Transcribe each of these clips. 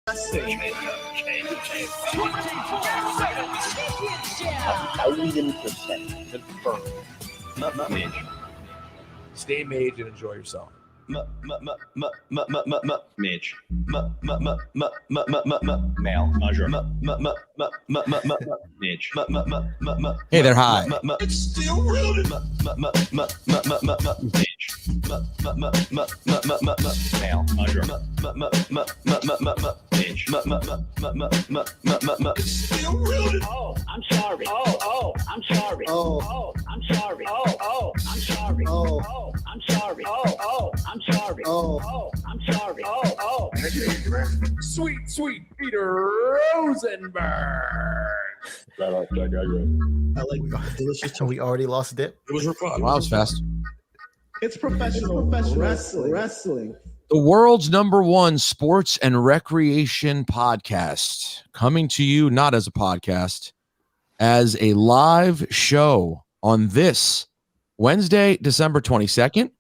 $1,000% confirmed. Mage. Stay mage and enjoy yourself. Mage. Male. Measure. Mage. Hey there, hi. It's still rooted. Mage. Male. Measure. Mage. It's still rooted. Oh, I'm sorry. Oh, I'm sorry. Oh, I'm sorry. Oh, I'm sorry. Oh, I'm sorry. Oh, I'm sorry. Oh, I'm sorry. Oh. Sweet Peter Rosenberg. I like delicious. We already lost Dip. It was fun. Wow, that was fast. It's professional wrestling. The world's #1 sports and recreation podcast, coming to you not as a podcast, as a live show on this Wednesday, December 22nd.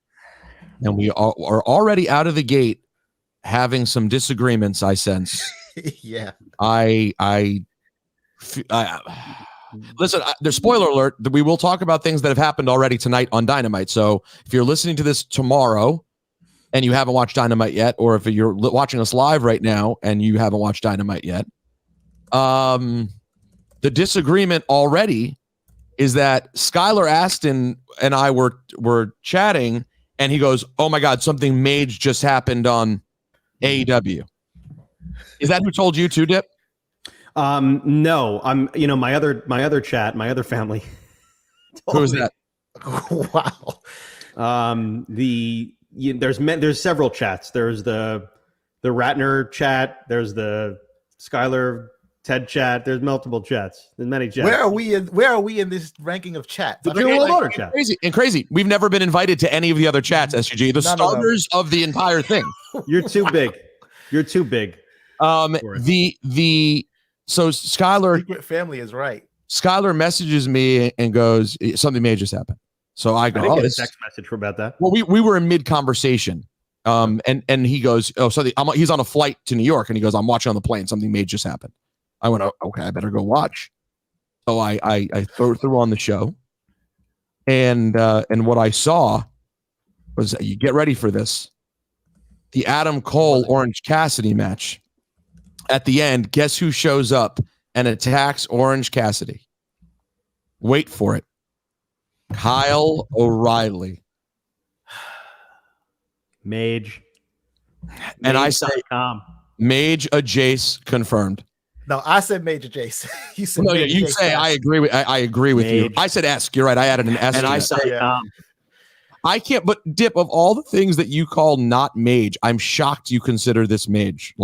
And we are already out of the gate having some disagreements, I sense. Yeah. Listen, there's spoiler alert that we will talk about things that have happened already tonight on Dynamite. So if you're listening to this tomorrow and you haven't watched Dynamite yet, or if you're watching us live right now and you haven't watched Dynamite yet, the disagreement already is that Skylar Aston and I were chatting, and he goes, "Oh my God, something mage just happened on AEW." Is that who told you too, Dip? No, I'm. My other chat, my other family. Who was that? Wow. There's several chats. There's the Ratner chat. There's the Skylar Ted chat. There's multiple chats. There's many chats. Where are we in this ranking of chat? The World Order chat. Crazy. We've never been invited to any of the other chats, SUG. The starters of the entire thing. You're too big. You're too big. So Skylar Secret family is right. Skylar messages me and goes, "Something may just happen." So I go, I didn't get a text message about that. Well, we were in mid conversation. And he goes, "Oh, so he's on a flight to New York," and he goes, "I'm watching on the plane. Something may just happen." I went, "Oh, okay, I better go watch." So I threw on the show, and what I saw was, you get ready for this, the Adam Cole Orange Cassidy match. At the end, guess who shows up and attacks Orange Cassidy? Wait for it. Kyle O'Reilly. Mage. And I say, Mage Jace confirmed. No, I said Major Jace. You said no, yeah, you say I agree with you. I said Esk. You're right. I added an S. And I say I can't, but Dip, of all the things that you call not mage, I'm shocked you consider this mage.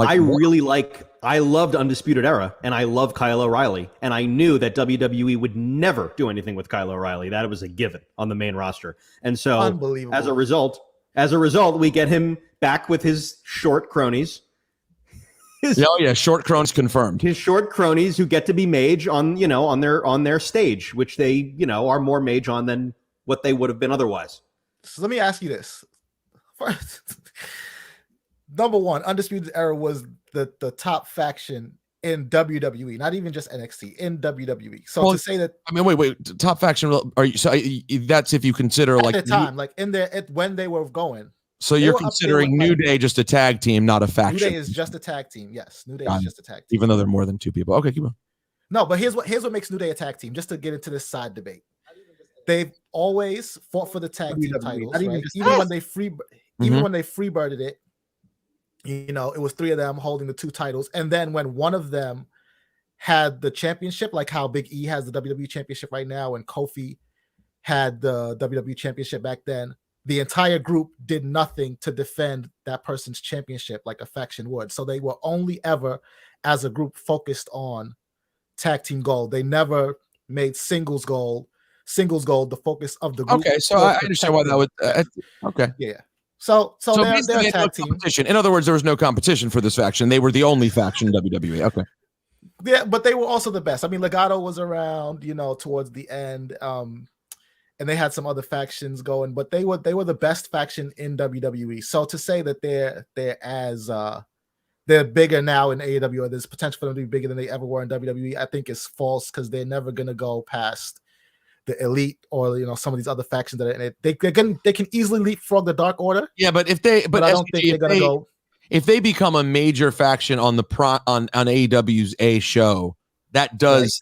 I loved Undisputed Era, and I love Kyle O'Reilly, and I knew that WWE would never do anything with Kyle O'Reilly. That was a given on the main roster. And so as a result, we get him back with his short cronies. Short cronies confirmed. His short cronies who get to be mage on their stage, which they, are more mage on than what they would have been otherwise. So let me ask you this. First, number one, Undisputed Era was the top faction in WWE, not even just NXT, in WWE. So to say that, wait, top faction, are you? So that's if you consider at the time, when they were going. So you're considering New Day just a tag team, not a faction. New Day is just a tag team. Yes, New Day is just a tag team, even though they're more than two people. Okay, keep on. No, but here's what makes New Day a tag team. Just to get into this side debate, they've always fought for the tag team titles, right? Even when they freebirded it. It was three of them holding the two titles. And then when one of them had the championship, like how Big E has the WWE championship right now, and Kofi had the WWE championship back then, the entire group did nothing to defend that person's championship like a faction would. So they were only ever, as a group, focused on tag team gold. They never made singles gold the focus of the group. Okay, so I understand why that would. Okay. Yeah. So they're a tag team. Competition. In other words, there was no competition for this faction. They were the only faction in WWE. Okay. Yeah, but they were also the best. I mean, Legato was around, towards the end, and they had some other factions going, but they were the best faction in WWE. So to say that they're as they're bigger now in AEW, or there's potential for them to be bigger than they ever were in WWE, I think is false, because they're never gonna go past the Elite or some of these other factions that they can easily leapfrog the Dark Order. Yeah, but I don't think they're gonna go. If they become a major faction on on AEW's A show, that does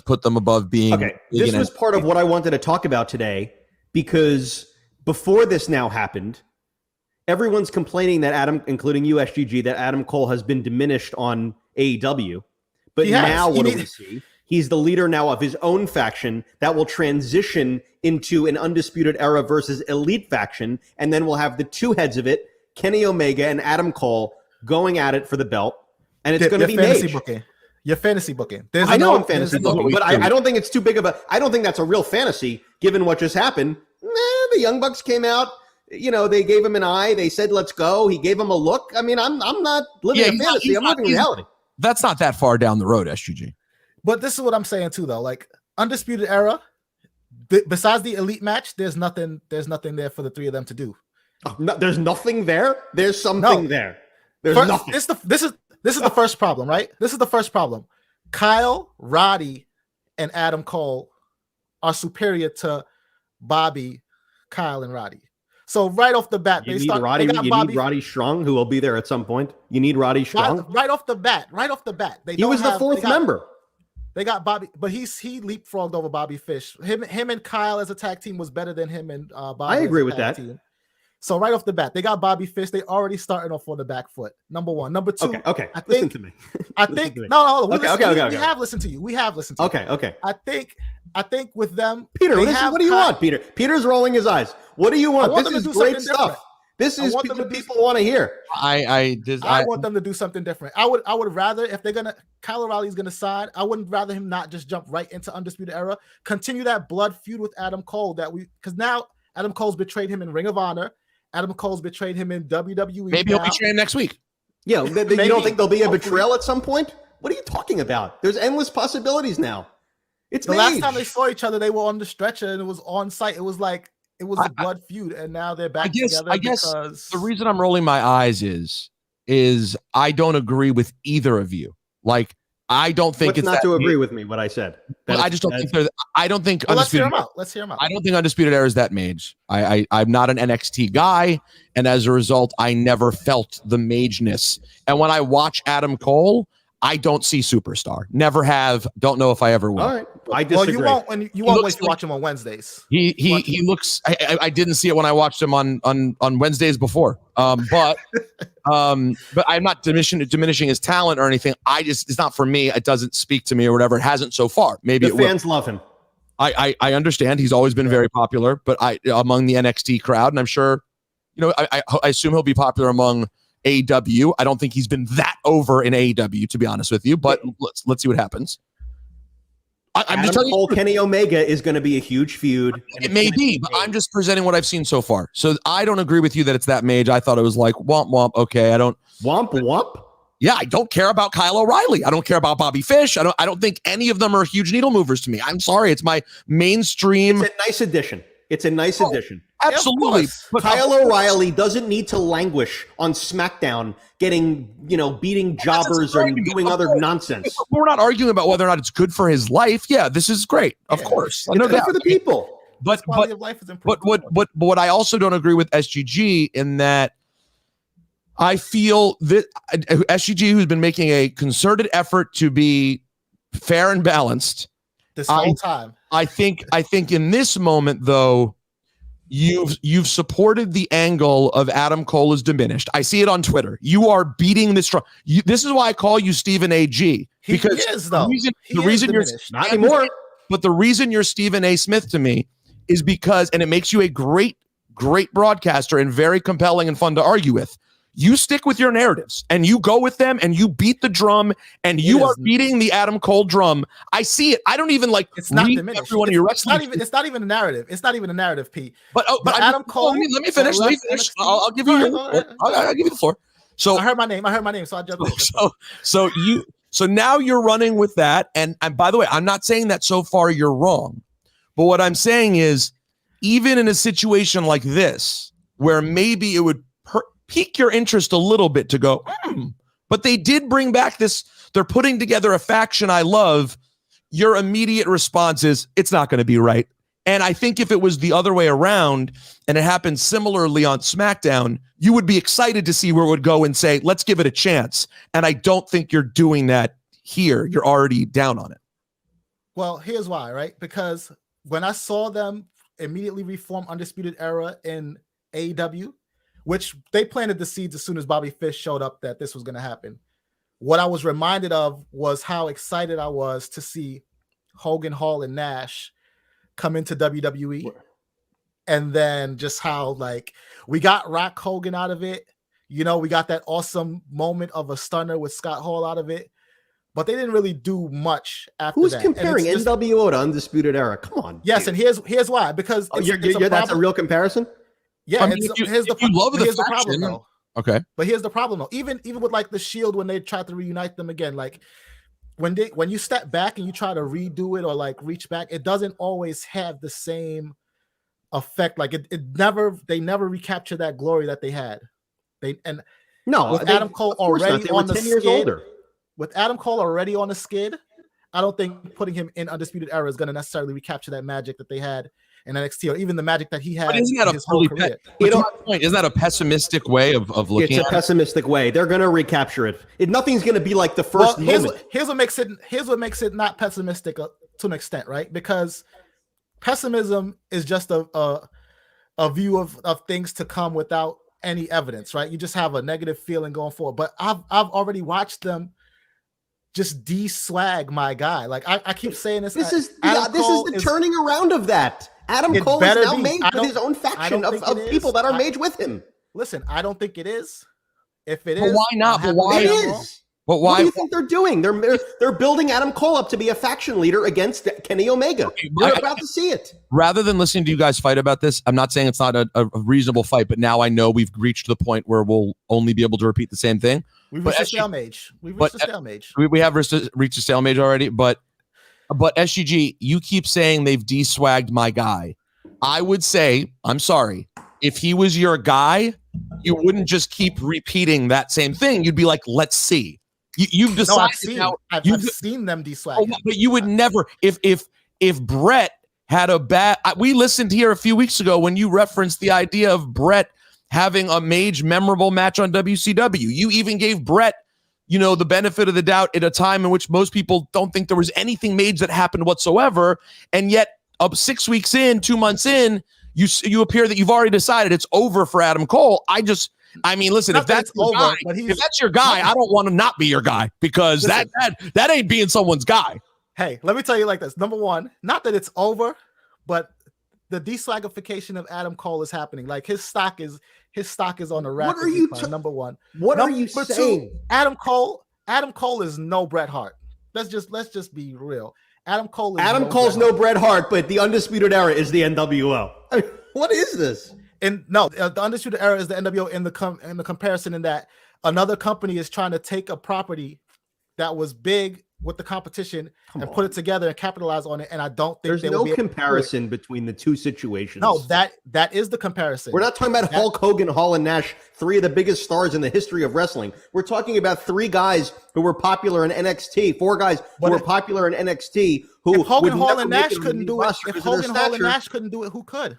put them above being. Okay, this was part of what I wanted to talk about today, because before this now happened, everyone's complaining that including USGG, that Adam Cole has been diminished on AEW. But now what do we see? He's the leader now of his own faction that will transition into an Undisputed Era versus Elite faction, and then we'll have the two heads of it, Kenny Omega and Adam Cole, going at it for the belt, and it's going to be fantasy booking. Your fantasy booking. I know I'm fantasy booking, but I don't think it's too big of a. I don't think that's a real fantasy, given what just happened. The Young Bucks came out. They gave him an eye. They said, "Let's go." He gave him a look. I mean, I'm not living in fantasy. I'm living in reality. That's not that far down the road, SGG. But this is what I'm saying too, though. Like Undisputed Era, besides the Elite match, there's nothing there for the three of them to do. Oh, no, there's nothing there. There's something there. There's nothing. This is the first problem, right? This is the first problem. Kyle, Roddy, and Adam Cole are superior to Bobby, Kyle, and Roddy. So right off the bat, you need Roddy Strong, who will be there at some point. You need Roddy Strong right off the bat. He was the fourth member. They got Bobby, but he leapfrogged over Bobby Fish. Him and Kyle as a tag team was better than him and Bobby. I agree with that. Team. So right off the bat, they got Bobby Fish. They already starting off on the back foot. Number one. Number two. Okay. Listen to me. No. We have listened to you. We have listened to you. Okay. I think with them, Peter, what do you want, Peter? Peter's rolling his eyes. What do you want? This is great stuff. This is what people want to hear. I want them to do something different. I would rather, if they're gonna, Kyle O'Reilly's gonna sign, I wouldn't rather him not just jump right into Undisputed Era. Continue that blood feud with Adam Cole because now Adam Cole's betrayed him in Ring of Honor. Adam Cole's betrayed him in WWE. Maybe he'll betray him next week. Yeah, you don't think there'll be a betrayal at some point? What are you talking about? There's endless possibilities now. It's the last time they saw each other, they were on the stretcher and it was on site. It was like a blood feud, and now they're back together. I guess the reason I'm rolling my eyes is I don't agree with either of you. Like, I don't think it's not to agree with me what I said. I just don't think I don't think. Well, let's hear them out. I don't think Undisputed Era is that mage. I'm not an NXT guy, and as a result, I never felt the mageness. And when I watch Adam Cole, I don't see superstar. Never have. Don't know if I ever will. All right. I disagree. Well, you won't when you watch him on Wednesdays. He looks. I didn't see it when I watched him on Wednesdays before. But I'm not diminishing his talent or anything. It's not for me. It doesn't speak to me or whatever. It hasn't so far. Maybe the fans love him. I understand. He's always been very popular, but among the NXT crowd, and I'm sure, I assume he'll be popular among AEW. I don't think he's been that over in AEW, to be honest with you, but let's see what happens. I'm just telling you, Kenny Omega is going to be a huge feud. It may be, but I'm just presenting what I've seen so far. So I don't agree with you that it's that mage. I thought it was like womp womp. Okay, I don't womp. Yeah, I don't care about Kyle O'Reilly. I don't care about Bobby Fish. I don't think any of them are huge needle movers to me. I'm sorry. It's my mainstream. It's a nice addition. Addition. Absolutely. But Kyle O'Reilly doesn't need to languish on SmackDown getting, beating jobbers or doing other nonsense. We're not arguing about whether or not it's good for his life. Yeah, this is great. Of course. It's good for the people. But what I also don't agree with SGG in that I feel that SGG, who's been making a concerted effort to be fair and balanced this whole time. I think in this moment, though, you've supported the angle of Adam Cole is diminished. I see it on Twitter. You are beating this drum. This is why I call you Stephen A.G. Because the reason you're not anymore. But the reason you're Stephen A. Smith to me is because, and it makes you a great broadcaster and very compelling and fun to argue with. You stick with your narratives and you go with them and you beat the drum and you are beating the Adam Cole drum. I see it. I don't even it's not diminished. It's not even a narrative. It's not even a narrative, Pete. But Adam Cole. Let me finish. I'll give you. I'll give you the floor. So I heard my name. So I jumped in. So now you're running with that. And by the way, I'm not saying that so far you're wrong. But what I'm saying is, even in a situation like this, where maybe it would pique your interest a little bit to go, But they did bring back this. They're putting together a faction I love. Your immediate response is, it's not going to be right. And I think if it was the other way around and it happened similarly on SmackDown, you would be excited to see where it would go and say, let's give it a chance. And I don't think you're doing that here. You're already down on it. Well, here's why, right? Because when I saw them immediately reform Undisputed Era in AEW, which they planted the seeds as soon as Bobby Fish showed up that this was going to happen. What I was reminded of was how excited I was to see Hogan, Hall, and Nash come into WWE. And then just how, like, we got Rock Hogan out of it. You know, we got that awesome moment of a stunner with Scott Hall out of it. But they didn't really do much after Who's that. comparing NWO to Undisputed Era? Come on. Yes, dude. And here's why. Because that's a real comparison? Yeah, I mean, here's the problem, though. Okay. But here's the problem, though. Even with like the Shield, when they tried to reunite them again, like when you step back and you try to redo it or like reach back, it doesn't always have the same effect. Like they never recapture that glory that they had. Adam Cole already on the 10 years older. With Adam Cole already on the skid, I don't think putting him in Undisputed Era is going to necessarily recapture that magic that they had in NXT, or even the magic that he had in his whole career. Isn't that a pessimistic way of looking at it? It's a pessimistic way. They're going to recapture it. Nothing's going to be like the first moment. Here's what makes it not pessimistic to an extent, right? Because pessimism is just a view of things to come without any evidence, right? You just have a negative feeling going forward. But I've already watched them just de-swag my guy. Like I keep saying this. This is the turning around of that. Adam Cole is now made with his own faction of people that are made with him. Listen, I don't think it is. If it is, but why not? But why it is? But why? What do you think they're doing? They're building Adam Cole up to be a faction leader against Kenny Omega. Okay, we're about to see it. Rather than listening to you guys fight about this, I'm not saying it's not a reasonable fight, but now I know we've reached the point where we'll only be able to repeat the same thing. We've reached a stalemate. We have reached a stalemate already, but SGG, you keep saying they've de-swagged my guy. I would say, I'm sorry, if he was your guy, you wouldn't just keep repeating that same thing. You'd be like, let's see. You've decided. No, I've seen them de-swag. But you would never, if Brett had a bad. We listened here a few weeks ago when you referenced the idea of Brett having a memorable match on WCW. You even gave Brett, the benefit of the doubt at a time in which most people don't think there was anything Mage that happened whatsoever. And yet, 6 weeks in, 2 months in, you appear that you've already decided it's over for Adam Cole. Listen, if that's your guy, I don't want to not be your guy, because that ain't being someone's guy. Hey, let me tell you like this. Number one, not that it's over, but the deswagification of Adam Cole is happening. Like his stock is on the rapid decline. Number one. What are you saying? Two, Adam Cole is no Bret Hart. Let's just be real. Adam Cole's no Bret Hart, but the Undisputed Era is the NWO. What is this? And no, the Undisputed Era is the NWO in the comparison, in that another company is trying to take a property that was big with the competition put it together and capitalize on it. And I don't think there's no comparison between the two situations. No, that is the comparison. We're not talking about Hulk Hogan, Hall, and Nash, three of the biggest stars in the history of wrestling. We're talking about three guys who were popular in NXT, four guys who were popular in NXT. Who if Hogan, Hall, and Nash couldn't do it, who could?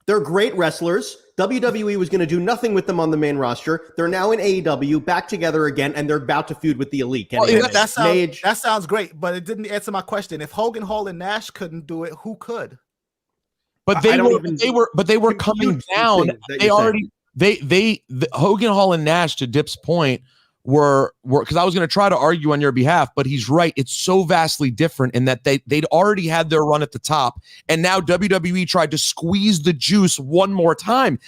They're great wrestlers. WWE was going to do nothing with them on the main roster. They're now in AEW, back together again, and they're about to feud with the Elite. That sounds great, but it didn't answer my question. If Hogan, Hall, and Nash couldn't do it, who could? But they were coming down. Hogan, Hall, and Nash, to Dip's point, were because I was going to try to argue on your behalf, but he's right. It's so vastly different in that they'd already had their run at the top, and now WWE tried to squeeze the juice one more time.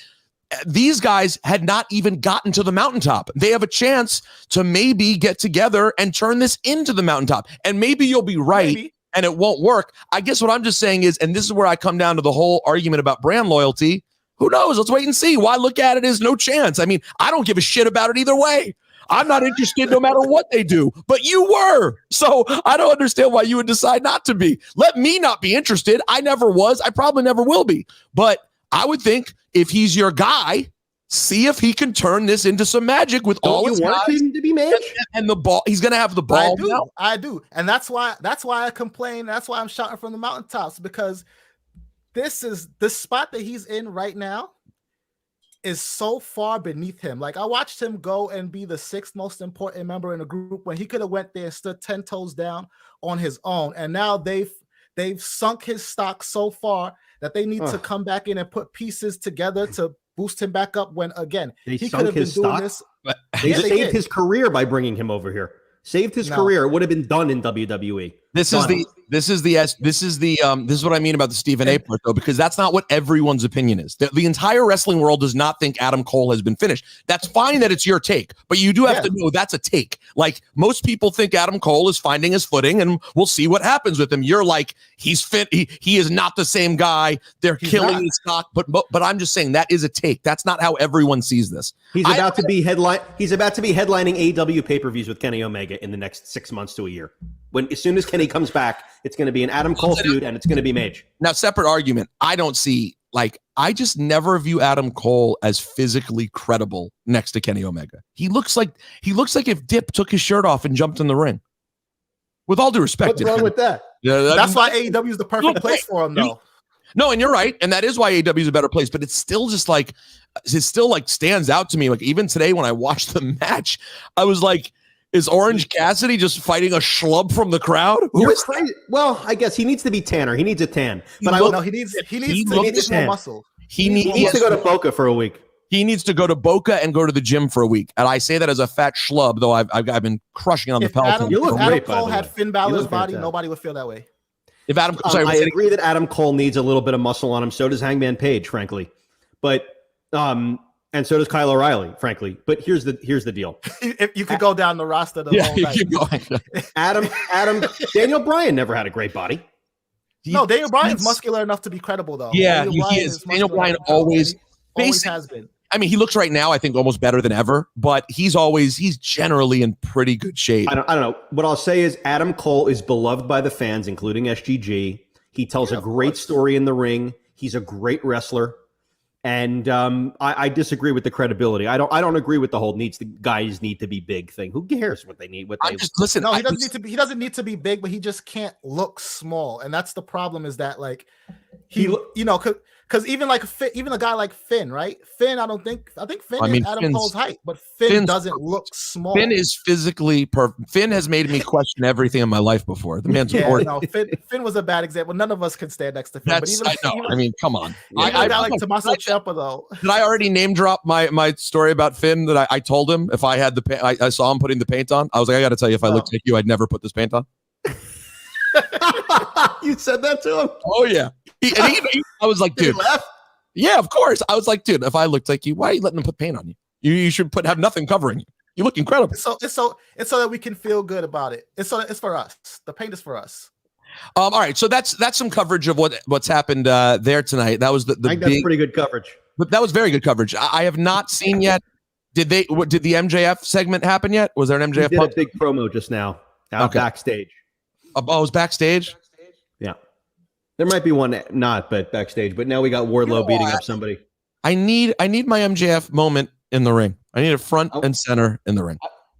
These guys had not even gotten to the mountaintop. They have a chance to maybe get together and turn this into the mountaintop. And maybe you'll be right and it won't work. I guess what I'm just saying is, and this is where I come down to the whole argument about brand loyalty. Who knows? Let's wait and see. Why look at it as no chance? I mean, I don't give a shit about it either way. I'm not interested no matter what they do, but you were. So I don't understand why you would decide not to be. Let me not be interested. I never was. I probably never will be. But I would think if he's your guy, See if he can turn this into some magic with all his guys him to be Mage? and the ball. He's gonna have the ball. I do, and that's why I complain. That's why I'm shouting from the mountaintops, because this is the spot that he's in right now is so far beneath him. Like, I watched him go and be the 6th most important member in a group when he could have went there and stood 10 toes down on his own, and now they've sunk his stock so far that they need to come back in and put pieces together to boost him back up when, again, he could have been doing this. They saved his career by bringing him over here. Saved his career. It would have been done in WWE. This is what I mean about the Stephen A part, though, because that's not what everyone's opinion is. The entire wrestling world does not think Adam Cole has been finished. That's fine that it's your take, but you do have to know that's a take. Like, most people think Adam Cole is finding his footing, and we'll see what happens with him. You're like, he's fit. He is not the same guy. They're killing his stock, but I'm just saying that is a take. That's not how everyone sees this. He's about to be headlining AEW pay-per-views with Kenny Omega in the next 6 months to a year. As soon as Kenny comes back, it's going to be an Adam Cole feud, and it's going to be Mage. Now, separate argument. I just never view Adam Cole as physically credible next to Kenny Omega. He looks like if Dip took his shirt off and jumped in the ring. With all due respect, what's wrong with that? Yeah, that's why AEW is the perfect place for him, though. No, and you're right, and that is why AEW is a better place. But it's still stands out to me. Like, even today when I watched the match, I was like, is Orange Cassidy just fighting a schlub from the crowd? Who is crazy? Well, I guess he needs to be tanner. He needs a tan. But he needs more muscle. He needs to go to Boca for a week. He needs to go to Boca and go to the gym for a week. And I say that as a fat schlub, though I've been crushing on the Peloton. If Adam Cole had Finn Balor's body, nobody would feel that way. If Adam, I agree that Adam Cole needs a little bit of muscle on him. So does Hangman Page, frankly. But and so does Kyle O'Reilly, frankly. But here's the deal. If you could go down the roster, Daniel Bryan never had a great body. No, Daniel Bryan's muscular enough to be credible, though. Yeah, he is. Daniel Bryan always has been. I mean, he looks right now, I think, almost better than ever, but he's generally in pretty good shape. I don't know. What I'll say is Adam Cole is beloved by the fans, including SGG. He tells a great story in the ring. He's a great wrestler. And I disagree with the credibility. I don't agree with the whole guys need to be big thing. Who cares what they need? Listen. No, he doesn't need to be. He doesn't need to be big, but he just can't look small. And that's the problem. Is that like because even a guy like Finn, right? Finn, I think Finn is Adam Cole's height, but Finn doesn't look small. Finn is physically perfect. Finn has made me question everything in my life before. The man's Finn was a bad example. None of us can stand next to Finn. I mean, come on. I got like Tommaso Ciampa though. Did I already name drop my story about Finn that I told him if I had the paint? I saw him putting the paint on. I was like, I got to tell you, if I looked like you, I'd never put this paint on. You said that to him? Oh yeah. I was like, dude. Yeah, of course. I was like, dude, if I looked like you, why are you letting them put paint on you? You should have nothing covering you. You look incredible. It's so that we can feel good about it. It's for us. The paint is for us. All right, so that's some coverage of what's happened there tonight. That was the I think that's pretty good coverage. But that was very good coverage. I have not seen yet. Did the MJF segment happen yet? Was there an MJF? He did a big promo just now backstage. Oh, it was backstage? Yeah. There might be one but backstage. But now we got Wardlow beating up somebody. I need my MJF moment in the ring. I need it front and center in the ring.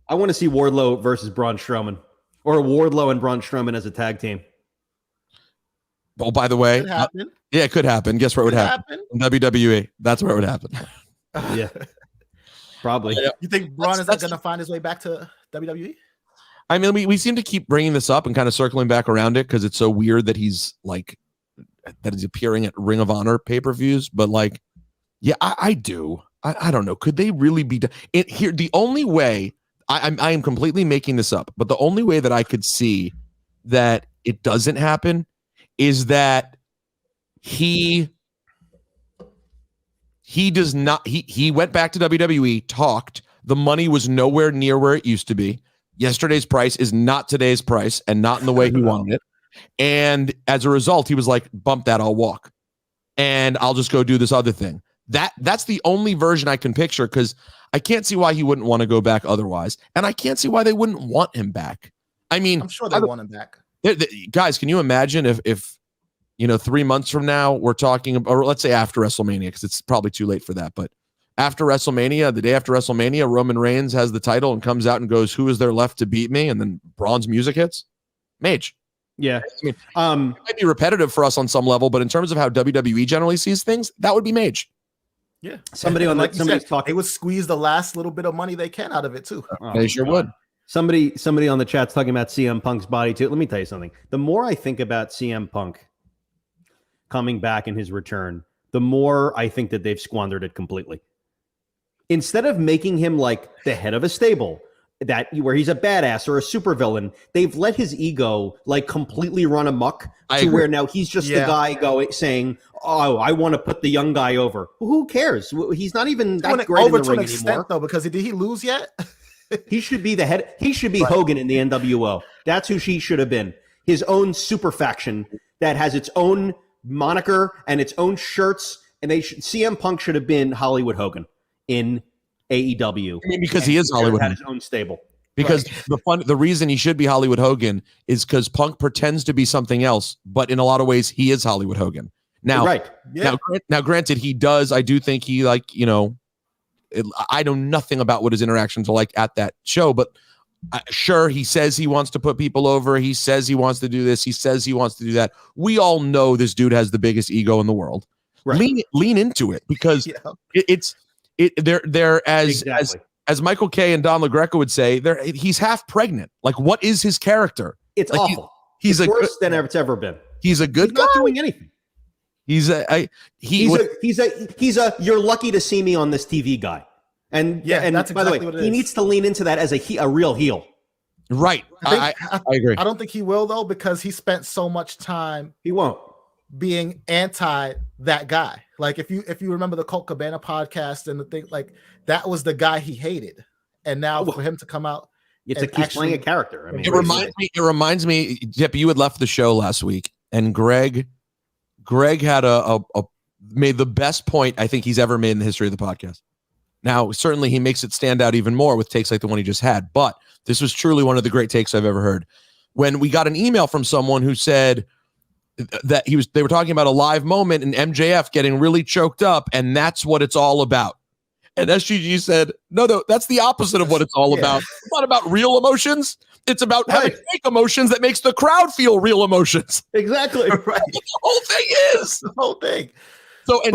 I want to see Wardlow versus Braun Strowman, or Wardlow and Braun Strowman as a tag team. Oh, by the way, it could happen. Guess where it would happen? In WWE. That's where it would happen. Yeah, probably. You think Braun is not going to find his way back to WWE? I mean, we seem to keep bringing this up and kind of circling back around it because it's so weird that he's appearing at Ring of Honor pay-per-views. But like, yeah, I do. I don't know. Could they really be here? The only way I am completely making this up, but the only way that I could see that it doesn't happen is that he does not. He went back to WWE, talked. The money was nowhere near where it used to be. Yesterday's price is not today's price and not in the way he wanted it. And as a result, he was like, bump that, I'll walk. And I'll just go do this other thing. That's the only version I can picture because I can't see why he wouldn't want to go back otherwise. And I can't see why they wouldn't want him back. I mean, I'm sure they want him back. Guys, can you imagine if 3 months from now we're talking, or let's say after WrestleMania, because it's probably too late for that. But after WrestleMania, the day after WrestleMania, Roman Reigns has the title and comes out and goes, "Who is there left to beat me?" And then Braun's music hits. Mage. Yeah. I mean, it might be repetitive for us on some level, but in terms of how WWE generally sees things, that would be Mage. Yeah. Somebody's talking. They would squeeze the last little bit of money they can out of it too. They sure would. Somebody on the chat's talking about CM Punk's body too. Let me tell you something. The more I think about CM Punk coming back in his return, the more I think that they've squandered it completely. Instead of making him like the head of a stable, where he's a badass or a supervillain, they've let his ego like completely run amok where now he's just the guy saying, "Oh, I want to put the young guy over." Well, who cares? He's not even that great over in the ring anymore. Though, because did he lose yet? He should be the head. He should be Hogan in the NWO. That's who she should have been. His own super faction that has its own moniker and its own shirts. And CM Punk should have been Hollywood Hogan in AEW. I mean, because he is Hollywood. Had his own stable. Because the reason he should be Hollywood Hogan is because Punk pretends to be something else, but in a lot of ways he is Hollywood Hogan. Now, now, granted, he does. I do think he I know nothing about what his interactions are like at that show, but sure, he says he wants to put people over. He says he wants to do this. He says he wants to do that. We all know this dude has the biggest ego in the world. Right. Lean into it because they're as Michael Kay and Don LaGreca would say, he's half pregnant. Like, what is his character? It's like, awful. He's worse than it's ever been. He's a good guy. Not doing anything. He's a you're lucky to see me on this TV guy. And that's by exactly the way, what it he is. needs to lean into that as a real heel. Right. I agree. I don't think he will though, because he spent so much time. He won't being anti that guy. Like if you remember the Colt Cabana podcast and the thing, like that was the guy he hated. And now for him to come out, he's playing a character. I mean, it reminds me, Jeff, you had left the show last week, and Greg had made the best point I think he's ever made in the history of the podcast. Now, certainly he makes it stand out even more with takes like the one he just had, but this was truly one of the great takes I've ever heard. When we got an email from someone who said that they were talking about a live moment and MJF getting really choked up, and that's what it's all about. And SGG said, no, that's the opposite of what it's all about. It's not about real emotions. It's about having fake emotions that makes the crowd feel real emotions. Exactly. Right. That's what the whole thing is. The whole thing. So, and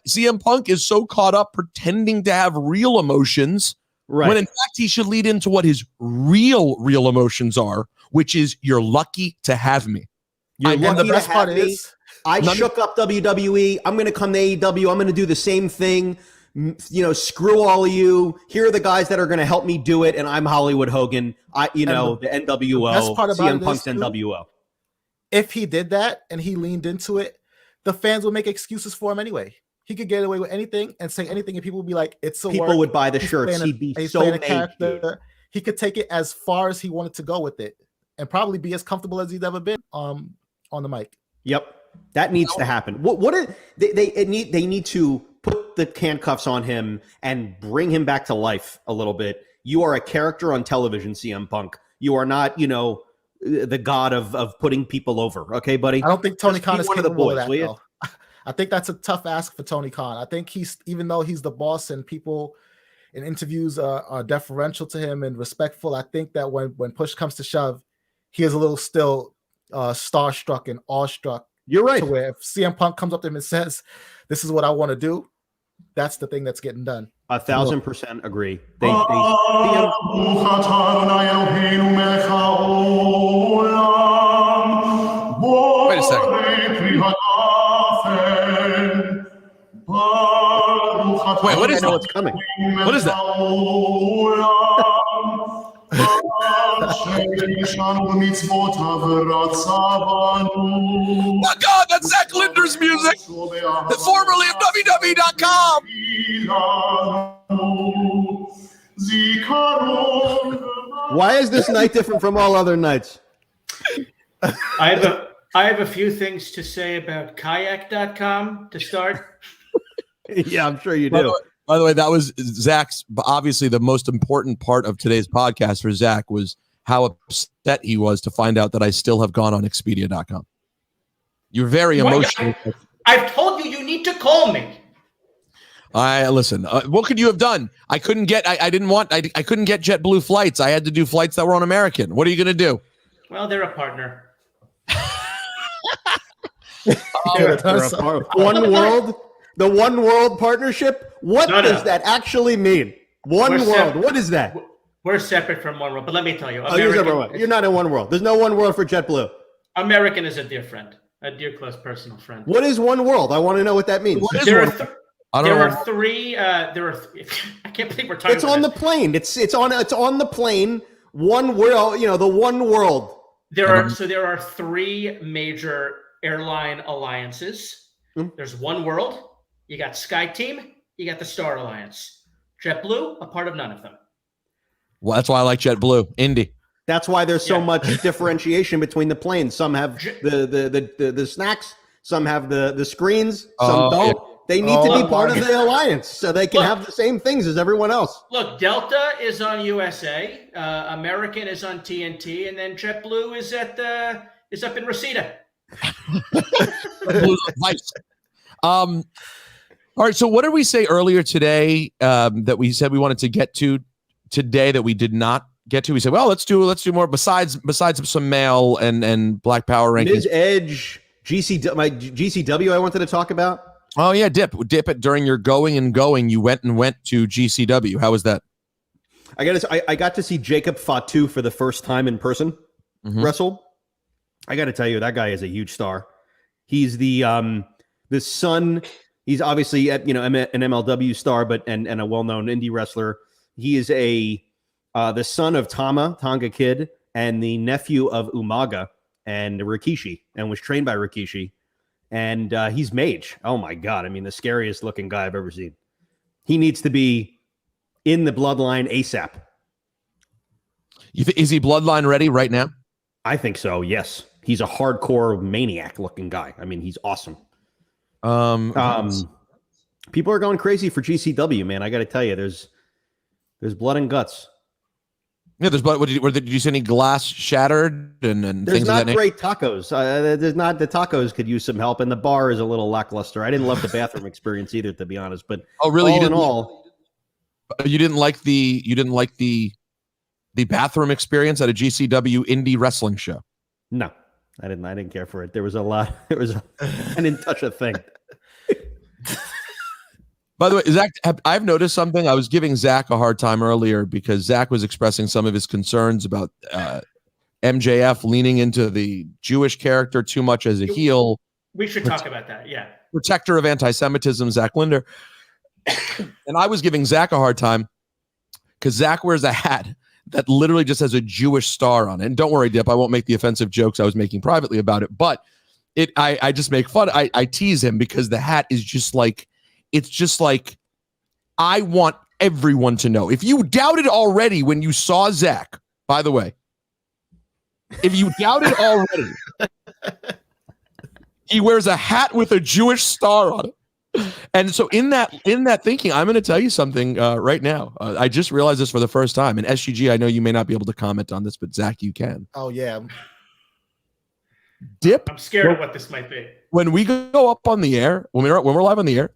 CM Punk is so caught up pretending to have real emotions, when in fact he should lead into what his real emotions are, which is you're lucky to have me. You're lucky to have me. I shook up WWE. I'm going to come to AEW. I'm going to do the same thing. Screw all of you. Here are the guys that are going to help me do it, and I'm Hollywood Hogan. The NWO. Best part about CM Punk's NWO. If he did that and he leaned into it, the fans would make excuses for him anyway. He could get away with anything and say anything, and people would be like, "It's a people work. would buy the shirts." He'd be so made. He could take it as far as he wanted to go with it, and probably be as comfortable as he's ever been on the mic. Yep, that needs to happen. They need to put the handcuffs on him and bring him back to life a little bit. You are a character on television, CM Punk. You are not, the god of putting people over. Okay, buddy. I don't think Tony Khan is capable of that, will you? though. I think that's a tough ask for Tony Khan. I think even though he's the boss and people in interviews are deferential to him and respectful, I think that when push comes to shove, he is a little still starstruck and awestruck. You're right. To where if CM Punk comes up to him and says, "This is what I want to do," that's the thing that's getting done. 1,000% agree. Wait a second. Wait, what is that? I know what's coming. What is that? Oh God, that's Zach Linder's music, formerly of WWE.com. Why is this night different from all other nights? I have a few things to say about kayak.com to start. Yeah, I'm sure you do. By the way, that was Zach's, obviously the most important part of today's podcast for Zach was how upset he was to find out that I still have gone on Expedia.com. You're very emotional. I've told you need to call me. Listen. What could you have done? I couldn't get. I couldn't get JetBlue flights. I had to do flights that were on American. What are you going to do? Well, they're a partner. One world, the one world partnership. What does that actually mean? One world. What is that? We're separate from one world, but let me tell you, you're not in one world. There's no one world for JetBlue. American is a dear friend, a dear close personal friend. What is one world? I want to know what that means. There are three. I can't believe we're talking. It's on the plane. It's on the plane. One world. The one world. There are three major airline alliances. There's One World. You got SkyTeam. You got the Star Alliance. JetBlue, a part of none of them. Well, that's why I like JetBlue. Indy. That's why there's so much differentiation between the planes. Some have the snacks. Some have the screens. Some don't. Yeah. They need to be part of the alliance so they can have the same things as everyone else. Look, Delta is on USA. American is on TNT, and then JetBlue is up in Reseda. All right. So what did we say earlier today that we said we wanted to get to today that we did not get to? We said, well, let's do more besides some mail and Black Power rankings. Miz Edge, GCW I wanted to talk about. Oh yeah, Dip it during your going. You went to GCW. How was that? I got to see Jacob Fatu for the first time in person wrestle. I got to tell you, that guy is a huge star. He's the son. He's obviously an MLW star, but and a well-known indie wrestler. He is the son of Tonga Kid, and the nephew of Umaga and Rikishi, and was trained by Rikishi. And he's Mage. Oh my God. I mean, the scariest looking guy I've ever seen. He needs to be in the bloodline ASAP. Is he bloodline ready right now? I think so. Yes. He's a hardcore maniac looking guy. I mean, he's awesome. People are going crazy for GCW, man. I got to tell you, there's blood and guts. Yeah, there's blood. Did you see any glass shattered and there's things not of that great tacos. There's not the tacos could use some help, and the bar is a little lackluster. I didn't love the bathroom experience either, to be honest. But really? You didn't like the bathroom experience at a GCW indie wrestling show? No, I didn't care for it. There was a lot. I didn't touch a thing. By the way, Zach, I've noticed something. I was giving Zach a hard time earlier because Zach was expressing some of his concerns about MJF leaning into the Jewish character too much as a heel. We should talk about that. Yeah. Protector of anti-Semitism, Zach Linder. And I was giving Zach a hard time because Zach wears a hat that literally just has a Jewish star on it. And don't worry, Dip, I won't make the offensive jokes I was making privately about it. But I just make fun. I tease him because the hat is just like, it's just like, I want everyone to know. If you doubted already when you saw Zach, by the way, if you doubted already, he wears a hat with a Jewish star on it. And so in that thinking, I'm going to tell you something right now. I just realized this for the first time. And SGG, I know you may not be able to comment on this, but Zach, you can. Oh, yeah. Dip. I'm scared of what this might be. When we go up on the air, when we're live on the air,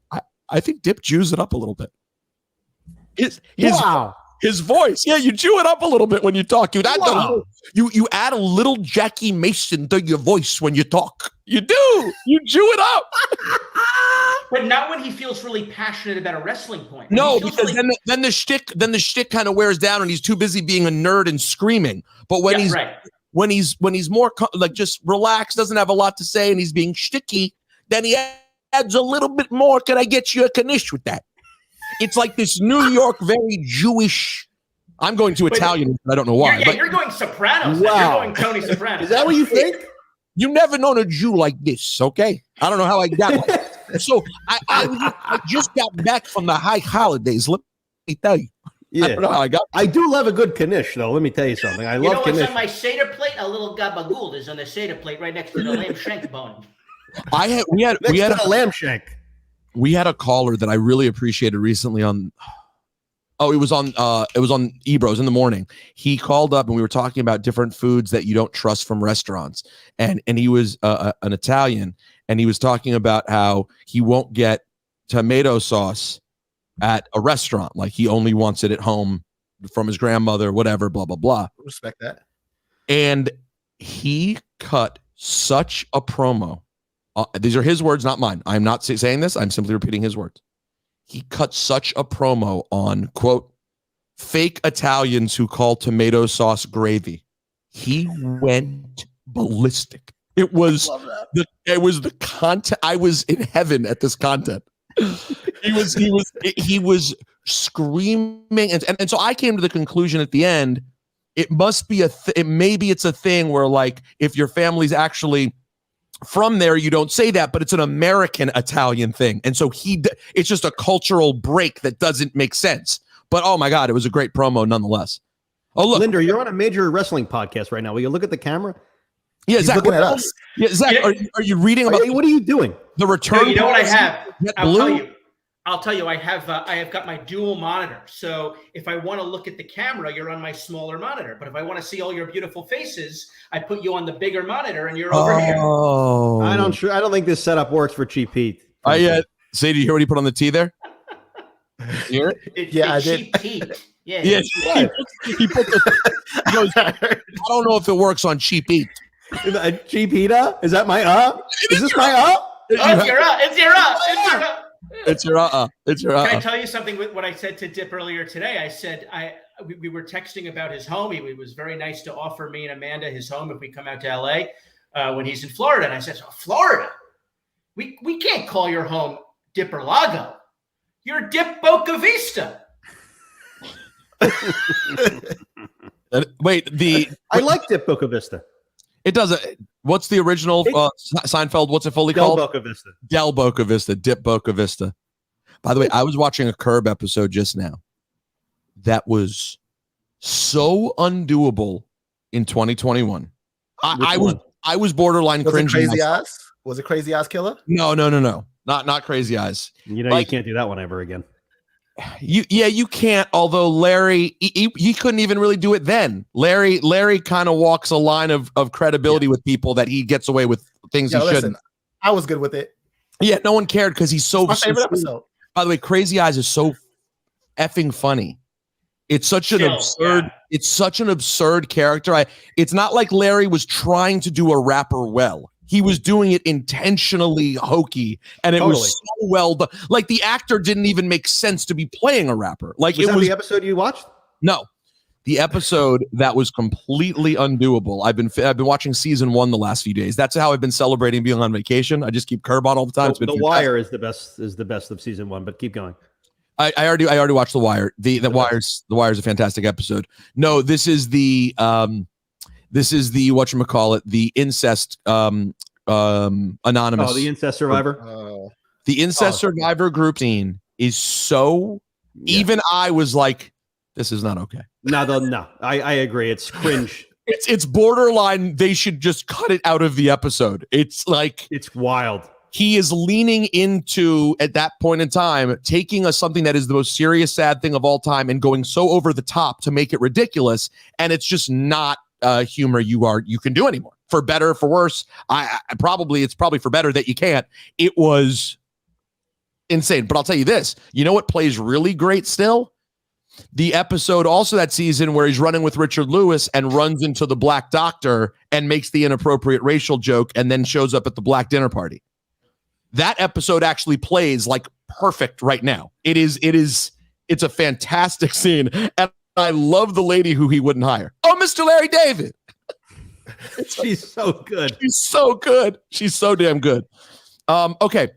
I think Dip Jews it up a little bit. His voice. Yeah, you Jew it up a little bit when you talk. You add a little Jackie Mason to your voice when you talk. You do. You Jew it up. But not when he feels really passionate about a wrestling point. No, because then the shtick kind of wears down and he's too busy being a nerd and screaming. But when he's more like just relaxed, doesn't have a lot to say, and he's being shticky, then he adds a little bit more. Can I get you a knish with that? It's like this New York, very Jewish. I'm going to Italian. I don't know why. You're going Sopranos. Wow. You're going Tony Soprano. Is that what you think? You never known a Jew like this, okay? I don't know how I got it. So I just got back from the high holidays. Let me tell you. Yeah. I don't know how I got it. I do love a good knish, though. Let me tell you something. I love knish. What's on my Seder plate? A little gabagool is on the Seder plate right next to the lamb shank bone. We had a lamb shank. We had a caller that I really appreciated recently on. Oh, it was on Ebro's in the morning. He called up and we were talking about different foods that you don't trust from restaurants. And he was an Italian, and he was talking about how he won't get tomato sauce at a restaurant. Like he only wants it at home from his grandmother, whatever, blah, blah, blah. Respect that. And he cut such a promo. These are his words, not mine. I'm not saying this. I'm simply repeating his words. He cut such a promo on, quote, fake Italians who call tomato sauce gravy. He went ballistic. It was the content. I was in heaven at this content. He was screaming, and so I came to the conclusion at the end. It must be maybe it's a thing where, like, if your family's actually from there, you don't say that, but it's an American Italian thing, and so it's just a cultural break that doesn't make sense. But oh my God, it was a great promo nonetheless. Oh look, Linder, you're on a major wrestling podcast right now. Will you look at the camera? Yeah, Zach, looking at us. Yeah, Zach, are you reading about? What are you doing? The return. No, you know what I have? Blue? I'll tell you. I have got my dual monitor. So if I want to look at the camera, you're on my smaller monitor. But if I want to see all your beautiful faces, I put you on the bigger monitor, and you're over here. Oh, I don't think this setup works for Cheap Pete. Say, do you hear what he put on the T there? You hear it? I did. Cheap Pete. Yeah. Yeah, he put he goes, I don't know if it works on Cheap Eat. Cheap Eata? Is that my Is this my It's your It's your It's your It's your Can I tell you something with what I said to Dip earlier today? I said we were texting about his home. He was very nice to offer me and Amanda his home if we come out to LA when he's in Florida. And I said, oh, Florida? We can't call your home Dipperlago. You're Dip Boca Vista. Wait, I like Dip Boca Vista. It doesn't. What's the original Seinfeld? What's it fully called? Del Boca Vista. Del Boca Vista. Dip Boca Vista. By the way, I was watching a Curb episode just now. That was so undoable in 2021. I was borderline cringing. Crazy Eyes? Was it Crazy Eyes Killer? No. Not Crazy Eyes. You know, you can't do that one ever again. You can't. Although Larry, he couldn't even really do it then. Larry kind of walks a line of credibility with people that he gets away with things he shouldn't. I was good with it. Yeah, no one cared because he's so. My favorite episode. By the way, Crazy Eyes is so effing funny. It's such an absurd. Yeah. It's such an absurd character. It's not like Larry was trying to do a rapper well. He was doing it intentionally hokey, and it was so well done. Like the actor didn't even make sense to be playing a rapper. Like was the episode you watched? No, the episode that was completely undoable. I've been watching season 1 the last few days. That's how I've been celebrating being on vacation. I just keep Curb on all the time. The Wire is the best of season 1, but keep going. I already watched The Wire. The Wire is a fantastic episode. No, this is the whatchamacallit, the incest anonymous. Oh, the incest survivor. The incest survivor group scene is so. Yeah. Even I was like, this is not okay. No. I agree. It's cringe. It's borderline. They should just cut it out of the episode. It's like it's wild. He is leaning into, at that point in time, taking something that is the most serious, sad thing of all time and going so over the top to make it ridiculous. And it's just not humor you can do anymore. For better, for worse. It's probably for better that you can't. It was insane. But I'll tell you this, you know what plays really great still? The episode also that season where he's running with Richard Lewis and runs into the black doctor and makes the inappropriate racial joke and then shows up at the black dinner party. That episode actually plays like perfect right now. It's a fantastic scene. And I love the lady who he wouldn't hire. Oh, Mr. Larry David. She's so good. She's so good. She's so damn good. Okay.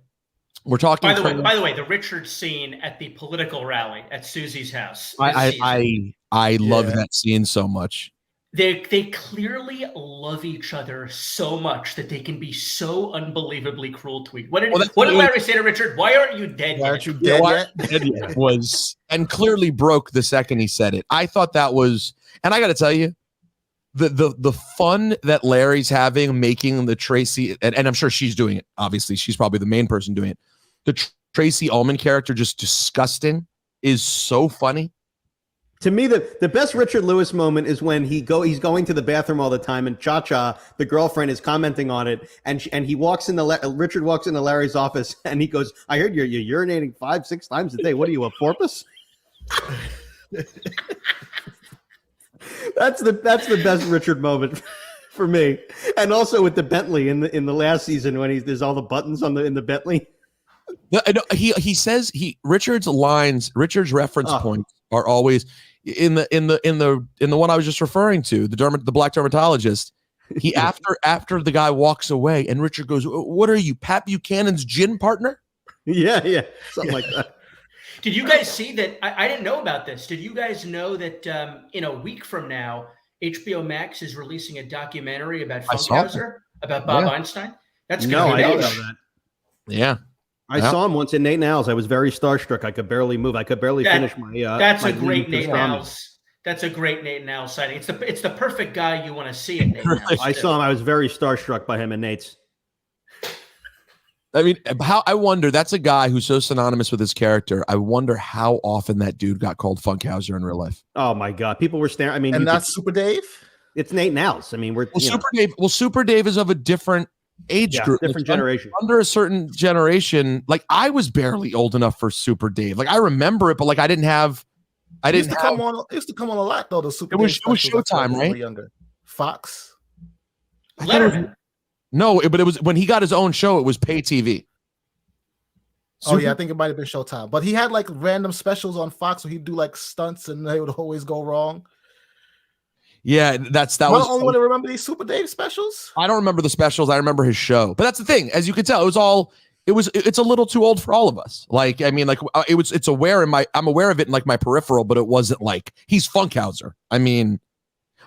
We're talking. By the way, the Richard scene at the political rally at Susie's house. I love that scene so much. They clearly love each other so much that they can be so unbelievably cruel to each. What did Larry say to Richard? Why aren't you dead yet? Why aren't you dead yet? Was and clearly broke the second he said it. I thought that was, and I got to tell you, the fun that Larry's having making the Tracy, and I'm sure she's doing it. Obviously, she's probably the main person doing it. The Tracy Ullman character just disgusting is so funny. To me, the best Richard Lewis moment is when he's going to the bathroom all the time, and Cha-Cha, the girlfriend, is commenting on it, and he walks into Richard walks into Larry's office, and he goes, "I heard you're urinating 5-6 times a day. What are you, a porpoise?" That's the best Richard moment for me, and also with the Bentley in the last season when there's all the buttons in the Bentley. No, he says Richard's reference points are always in the one I was just referring to, the black dermatologist. He after the guy walks away, and Richard goes, "What are you, Pat Buchanan's gin partner?" Yeah, something like that. Did you guys see that? I didn't know about this. Did you guys know that in a week from now, HBO Max is releasing a documentary about Funkhauser, about Bob Einstein? That's going to be I don't know that. Yeah. I saw him once in Nate Now's. I was very starstruck. I could barely move. I could barely finish my. That's my a great Nate Now's. That's a great Nate Now's sighting. It's the perfect guy you want to see at Nate Now's. I saw him. I was very starstruck by him and Nate's. I mean, I wonder, that's a guy who's so synonymous with his character. I wonder how often that dude got called Funkhauser in real life. Oh my God. People were staring. I mean, and that's Super Dave? It's Nate Now's. I mean, Super Dave is of a different age group. Different generation. Under a certain generation. Like, I was barely old enough for Super Dave. Like, I remember it, but like I didn't have. It used to come on a lot though. The Super Dave it was Showtime, right? Younger. Fox. Letterman. No, but it was when he got his own show. It was pay TV. I think it might have been Showtime. But he had like random specials on Fox where he'd do like stunts and they would always go wrong. Yeah, that was. I only want to remember these Super Dave specials. I don't remember the specials. I remember his show. But that's the thing. As you can tell, it's a little too old for all of us. Like, I mean, like I'm aware of it in like my peripheral, but it wasn't like he's Funkhauser. I mean,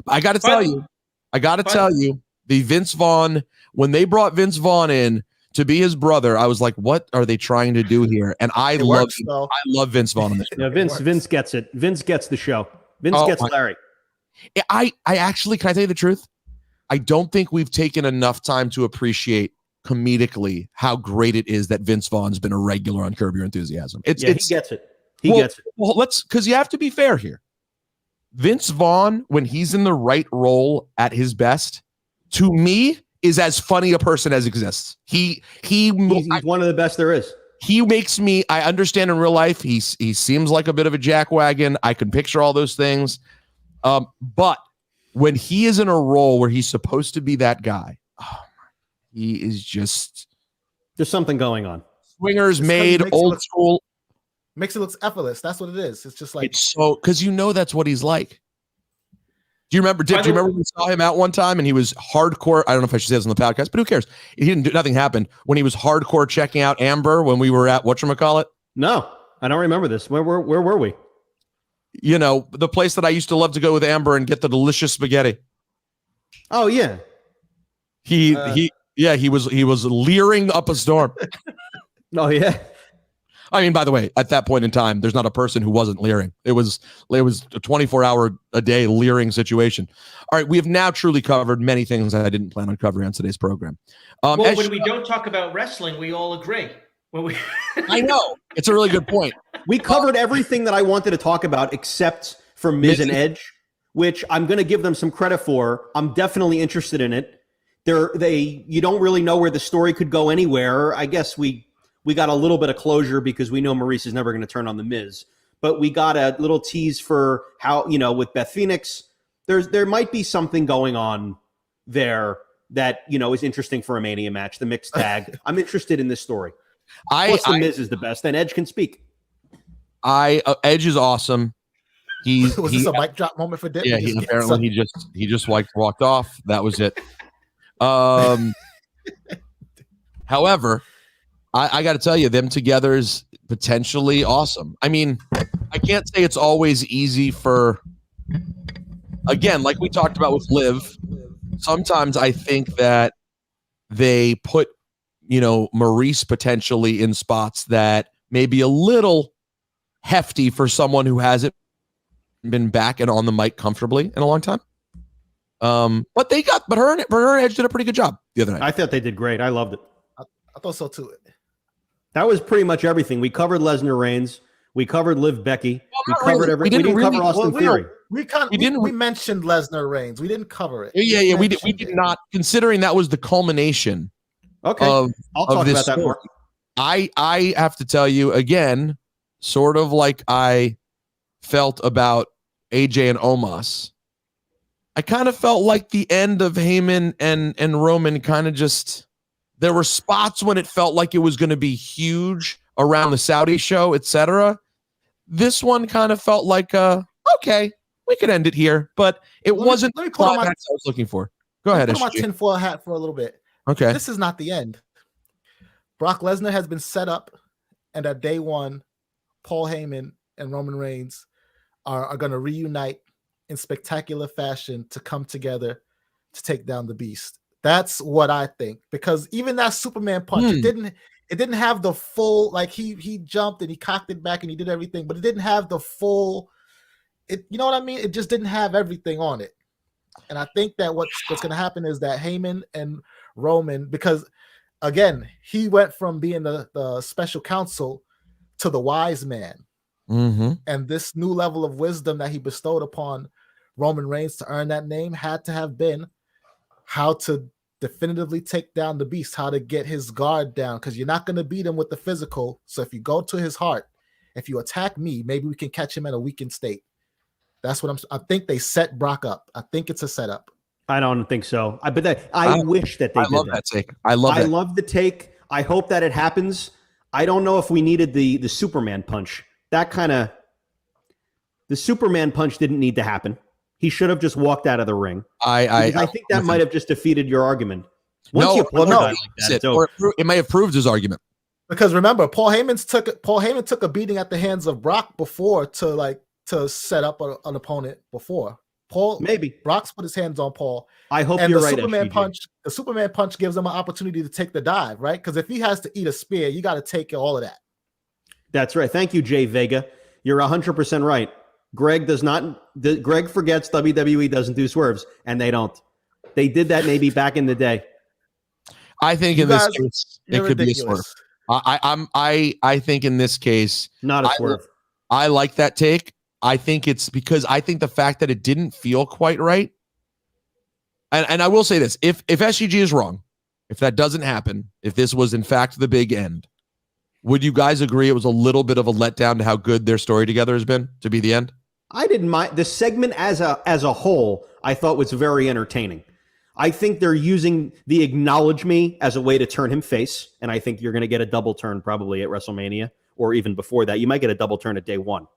I got to tell you, the Vince Vaughn, when they brought Vince Vaughn in to be his brother, I was like, what are they trying to do here? And I love Vince Vaughn on this show. Yeah, Vince gets it. Vince gets the show. Vince gets Larry. I actually, can I tell you the truth? I don't think we've taken enough time to appreciate comedically how great it is that Vince Vaughn's been a regular on Curb Your Enthusiasm. He gets it. He gets it. Well, because you have to be fair here. Vince Vaughn, when he's in the right role at his best, to me, is as funny a person as exists. He's one of the best there is. He makes me, I understand in real life, he seems like a bit of a jackwagon. I can picture all those things. But when he is in a role where he's supposed to be that guy, he is just... There's something going on. Swingers made, old school. Makes it look effortless. That's what it is. It's just like... It's so... Because that's what he's like. Do you remember? Do you remember when we saw him out one time and he was hardcore? I don't know if I should say this on the podcast, but who cares? He didn't do nothing happened when he was hardcore checking out Amber when we were at whatchamacallit? No, I don't remember this. Where were we? You know, the place that I used to love to go with Amber and get the delicious spaghetti. Oh yeah. He was leering up a storm. Oh yeah. I mean, by the way, at that point in time, there's not a person who wasn't leering. It was a 24-hour-a-day leering situation. All right, we have now truly covered many things that I didn't plan on covering on today's program. When we don't talk about wrestling, we all agree. I know. It's a really good point. We covered everything that I wanted to talk about except for Miz and Edge, which I'm going to give them some credit for. I'm definitely interested in it. You don't really know where the story could go anywhere. I guess we got a little bit of closure because we know Maurice is never going to turn on the Miz, but we got a little tease for how, with Beth Phoenix, there might be something going on there that, is interesting for a Mania match, the mixed tag. I'm interested in this story. Plus the Miz is the best, and Edge can speak. Edge is awesome. Was this a mic drop moment for Dick? Yeah, he just walked off. That was it. However, I got to tell you, them together is potentially awesome. I mean, I can't say it's always easy for, again, like we talked about with Liv, sometimes I think that they put, Maurice potentially in spots that may be a little hefty for someone who hasn't been back and on the mic comfortably in a long time. But her and Edge did a pretty good job the other night. I thought they did great. I loved it. I thought so too. That was pretty much everything. We covered Lesnar Reigns. We covered Liv Becky. We not covered really. every. We didn't cover Austin Theory. We mentioned Lesnar Reigns. We didn't cover it. Yeah. We did not, considering that was the culmination. Okay, I'll talk about that more. I have to tell you again, sort of like I felt about AJ and Omos. I kind of felt like the end of Heyman and Roman kind of just, there were spots when it felt like it was going to be huge around the Saudi show, etc. This one kind of felt like, okay, we could end it here, but it wasn't the climax I was looking for. Go ahead, put on my tinfoil hat for a little bit. Okay. This is not the end. Brock Lesnar has been set up, and at day one, Paul Heyman and Roman Reigns are going to reunite in spectacular fashion to come together to take down the Beast. That's what I think, because even that Superman punch, it didn't have the full, like he jumped and he cocked it back and he did everything, but it didn't have the full, you know what I mean? It just didn't have everything on it. And I think that what's going to happen is that Heyman and Roman, because again, he went from being the special counsel to the wise man. And this new level of wisdom that he bestowed upon Roman Reigns to earn that name had to have been how to definitively take down the Beast, how to get his guard down, because you're not going to beat him with the physical. So if you go to his heart, if you attack me, maybe we can catch him at a weakened state. That's what I think they set Brock up. I think it's a setup. I don't think so. I wish that they did love that take. I love the take. I hope that it happens. I don't know if we needed the Superman punch. The Superman punch didn't need to happen. He should have just walked out of the ring. I think that might have just defeated your argument. It may have proved his argument. Because remember, Paul Heyman took a beating at the hands of Brock before to set up an opponent before. Brock's put his hands on Paul. I hope you're right. The Superman punch gives him an opportunity to take the dive, right? Because if he has to eat a spear, you got to take all of that. That's right. Thank you, Jay Vega. You're 100% right. Greg forgets WWE doesn't do swerves, and they don't. They did that maybe back in the day. I think in this case, it could be a swerve. I think in this case, not a swerve. I like that take. I think it's because I think the fact that it didn't feel quite right. And I will say this, if SGG is wrong, if that doesn't happen, if this was in fact the big end, would you guys agree it was a little bit of a letdown to how good their story together has been to be the end? I didn't mind the segment as a whole. I thought was very entertaining. I think they're using the acknowledge me as a way to turn him face, and I think you're going to get a double turn probably at WrestleMania or even before that. You might get a double turn at day one,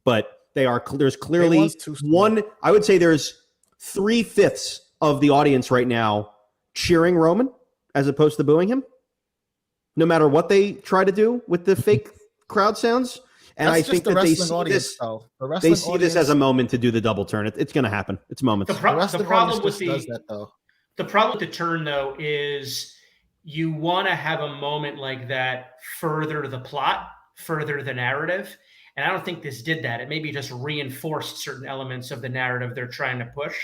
but there's clearly one. I would say there's 3/5 of the audience right now cheering Roman as opposed to booing him, no matter what they try to do with the fake crowd sounds. And I think that they see this. They see this as a moment to do the double turn. It's going to happen. It's moments. The problem with the turn, though, is you want to have a moment like that further the plot, further the narrative. And I don't think this did that. It maybe just reinforced certain elements of the narrative they're trying to push.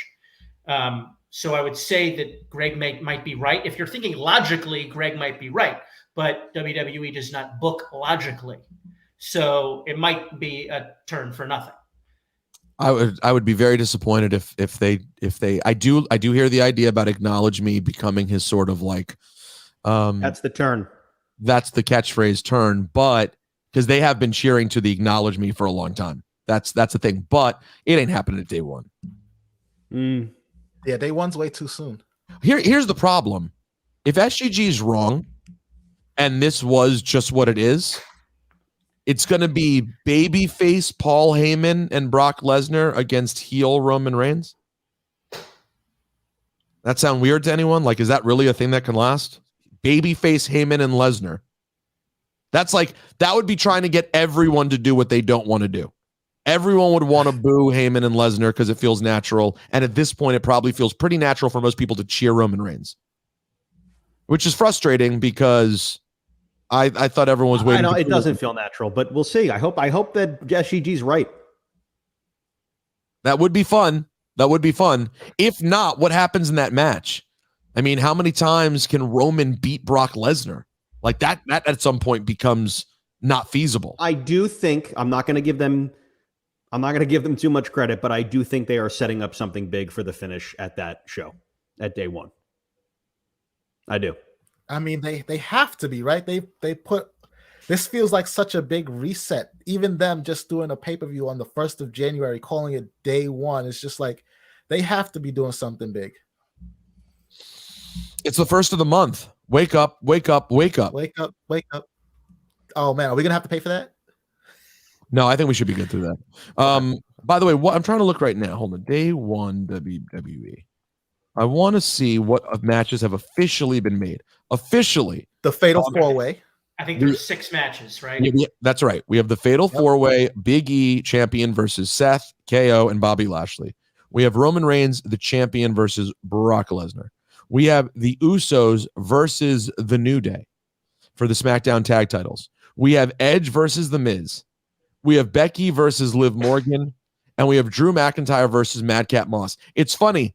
So I would say that Greg might be right. If you're thinking logically, Greg might be right. But WWE does not book logically. So it might be a turn for nothing. I would be very disappointed if they I do hear the idea about acknowledge me becoming his sort of like that's the turn. That's the catchphrase turn, but because they have been cheering to the acknowledge me for a long time. That's the thing, but it ain't happening at day one. Yeah, day one's way too soon. Here's the problem. If SGG is wrong and this was just what it is, it's going to be babyface Paul Heyman and Brock Lesnar against heel Roman Reigns. That sound weird to anyone? Like, is that really a thing that can last? Babyface Heyman and Lesnar. That would be trying to get everyone to do what they don't want to do. Everyone would want to boo Heyman and Lesnar because it feels natural. And at this point, it probably feels pretty natural for most people to cheer Roman Reigns, which is frustrating because I thought everyone was waiting. I know it doesn't feel natural, but we'll see. I hope that SGG's right. That would be fun. If not, what happens in that match? I mean, how many times can Roman beat Brock Lesnar? Like that at some point becomes not feasible. I do think I'm not going to give them too much credit, but I do think they are setting up something big for the finish at that show at day one. I do. I mean, they have to be, right? They put this feels like such a big reset. Even them just doing a pay-per-view on the 1st of January, calling it day one. It's just like they have to be doing something big. It's the first of the month. Wake up, wake up, wake up. Wake up, wake up. Oh man, are we gonna have to pay for that? No, I think we should be good through that. By the way, what I'm trying to look right now. Hold on. Day one WWE. I want to see what matches have officially been made. Officially. The Fatal 4-Way. I think there's 6 matches, right? Yeah, that's right. We have the Fatal 4-Way, Big E champion versus Seth, KO, and Bobby Lashley. We have Roman Reigns, the champion, versus Brock Lesnar. We have the Usos versus the New Day for the SmackDown tag titles. We have Edge versus The Miz. We have Becky versus Liv Morgan. And we have Drew McIntyre versus Madcap Moss. It's funny.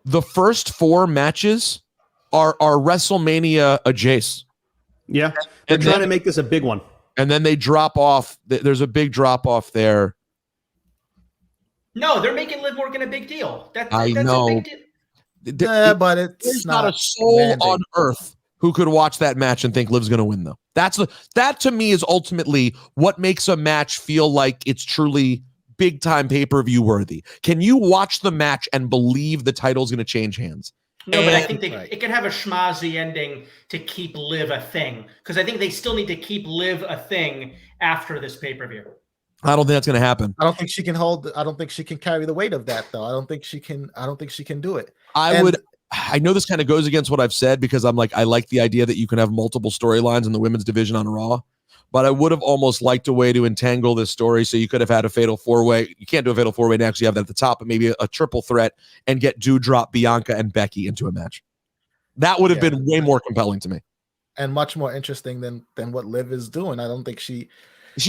The first 4 matches are WrestleMania adjacent. Yeah. They're trying to make this a big one. And then they drop off. There's a big drop off there. No, they're making Liv Morgan a big deal. That's know. a big deal. But it's not a soul on earth who could watch that match and think Liv's going to win, though. That to me is ultimately what makes a match feel like it's truly big time pay-per-view worthy. Can you watch the match and believe the title's going to change hands? No, but I think it can have a schmozzy ending to keep Liv a thing, because I think they still need to keep Liv a thing after this pay-per-view. I don't think that's going to happen. I don't think she can carry the weight of that, though. I don't think she can do it. I know this kind of goes against what I've said because I like the idea that you can have multiple storylines in the women's division on Raw, but I would have almost liked a way to entangle this story. So you could have had a fatal 4-way. You can't do a fatal 4-way and actually have that at the top, but maybe a triple threat and get Doudrop, Bianca, and Becky into a match. That would have been way more compelling to me. And much more interesting than what Liv is doing. I don't think she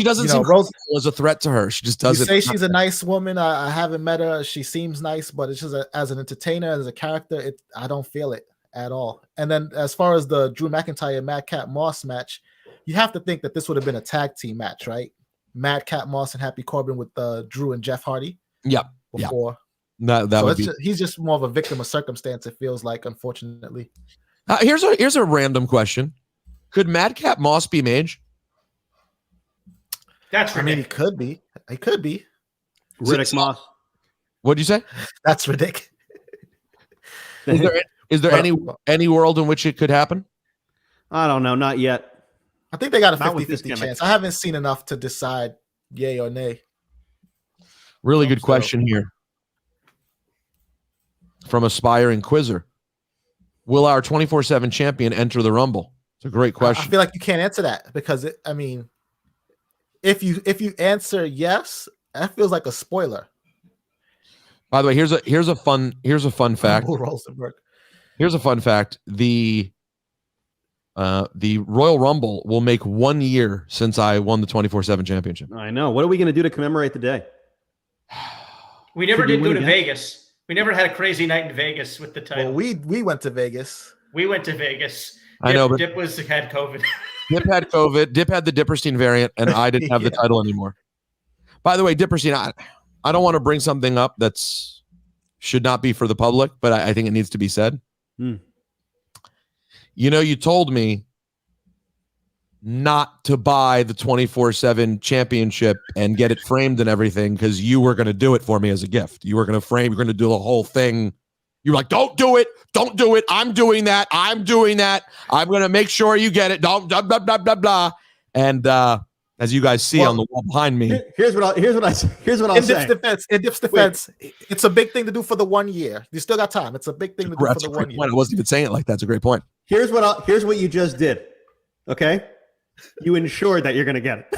doesn't seem Rose as a threat to her. She just doesn't. You say she's a nice woman. I haven't met her. She seems nice, but it's just as an entertainer, as a character, I don't feel it at all. And then as far as the Drew McIntyre Madcap Moss match, you have to think that this would have been a tag team match, right? Madcap Moss and Happy Corbin with Drew and Jeff Hardy. Yep. Before that so would be. He's just more of a victim of circumstance. It feels like, unfortunately. Here's a random question: could Madcap Moss be Mage? That's ridiculous. I mean, he could be. Riddick Moss. What'd you say? That's ridiculous. Is there any world in which it could happen? I don't know. Not yet. I think they got a 50-50 chance. I haven't seen enough to decide yay or nay. Really good question here from Aspiring Quizzer. Will our 24/7 champion enter the Rumble? It's a great question. I feel like you can't answer that because if you answer yes, that feels like a spoiler. By the way, here's a fun fact. Here's a fun fact. The Royal Rumble will make 1 year since I won the 24/7 championship. I know. What are we going to do to commemorate the day? We never did go to Vegas. We never had a crazy night in Vegas with the title. Well, we went to Vegas. We went to Vegas. I know, but Dip had COVID. Dip had COVID. Dip had the Dipperstein variant, and I didn't have the title anymore. By the way, Dipperstein, I don't want to bring something up that's should not be for the public, but I think it needs to be said. You know, you told me not to buy the 24/7 championship and get it framed and everything because you were going to do it for me as a gift. You were going to frame, you're going to do the whole thing. You were like, don't do it. Don't do it. I'm doing that. I'm doing that. I'm going to make sure you get it. Don't blah, blah, blah, blah, blah. And as you guys see on the wall behind me, here's what I'll say. In Dip's defense, it's a big thing to do for the 1 year. You still got time. It's a big thing to do for the 1 year. I wasn't even saying it like that. That's a great point. Here's what you just did. Okay, you ensured that you're going to get it.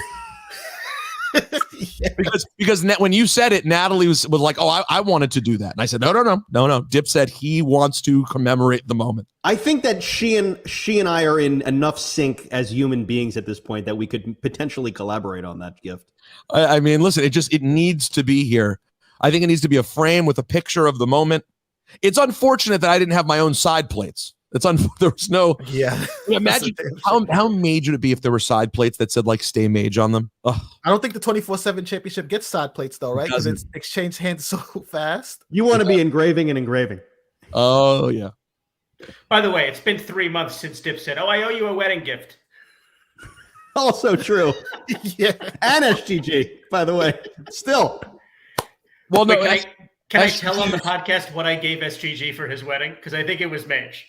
because when you said it, Natalie was like, "Oh, I wanted to do that," and I said, "No." Dip said he wants to commemorate the moment. I think that she and I are in enough sync as human beings at this point that we could potentially collaborate on that gift. I mean, listen, it needs to be here. I think it needs to be a frame with a picture of the moment. It's unfortunate that I didn't have my own side plates. There was no. Yeah. Imagine how mage would it be if there were side plates that said like "Stay Mage" on them? Ugh. I don't think the 24/7 championship gets side plates though, right? Because it's exchanged hands so fast. You want to be engraving and engraving. Oh yeah. By the way, it's been 3 months since Dip said, "Oh, I owe you a wedding gift." Also true. Yeah. And SGG, by the way. Still. Well, no. Can I tell on the podcast what I gave SGG for his wedding? Because I think it was mage.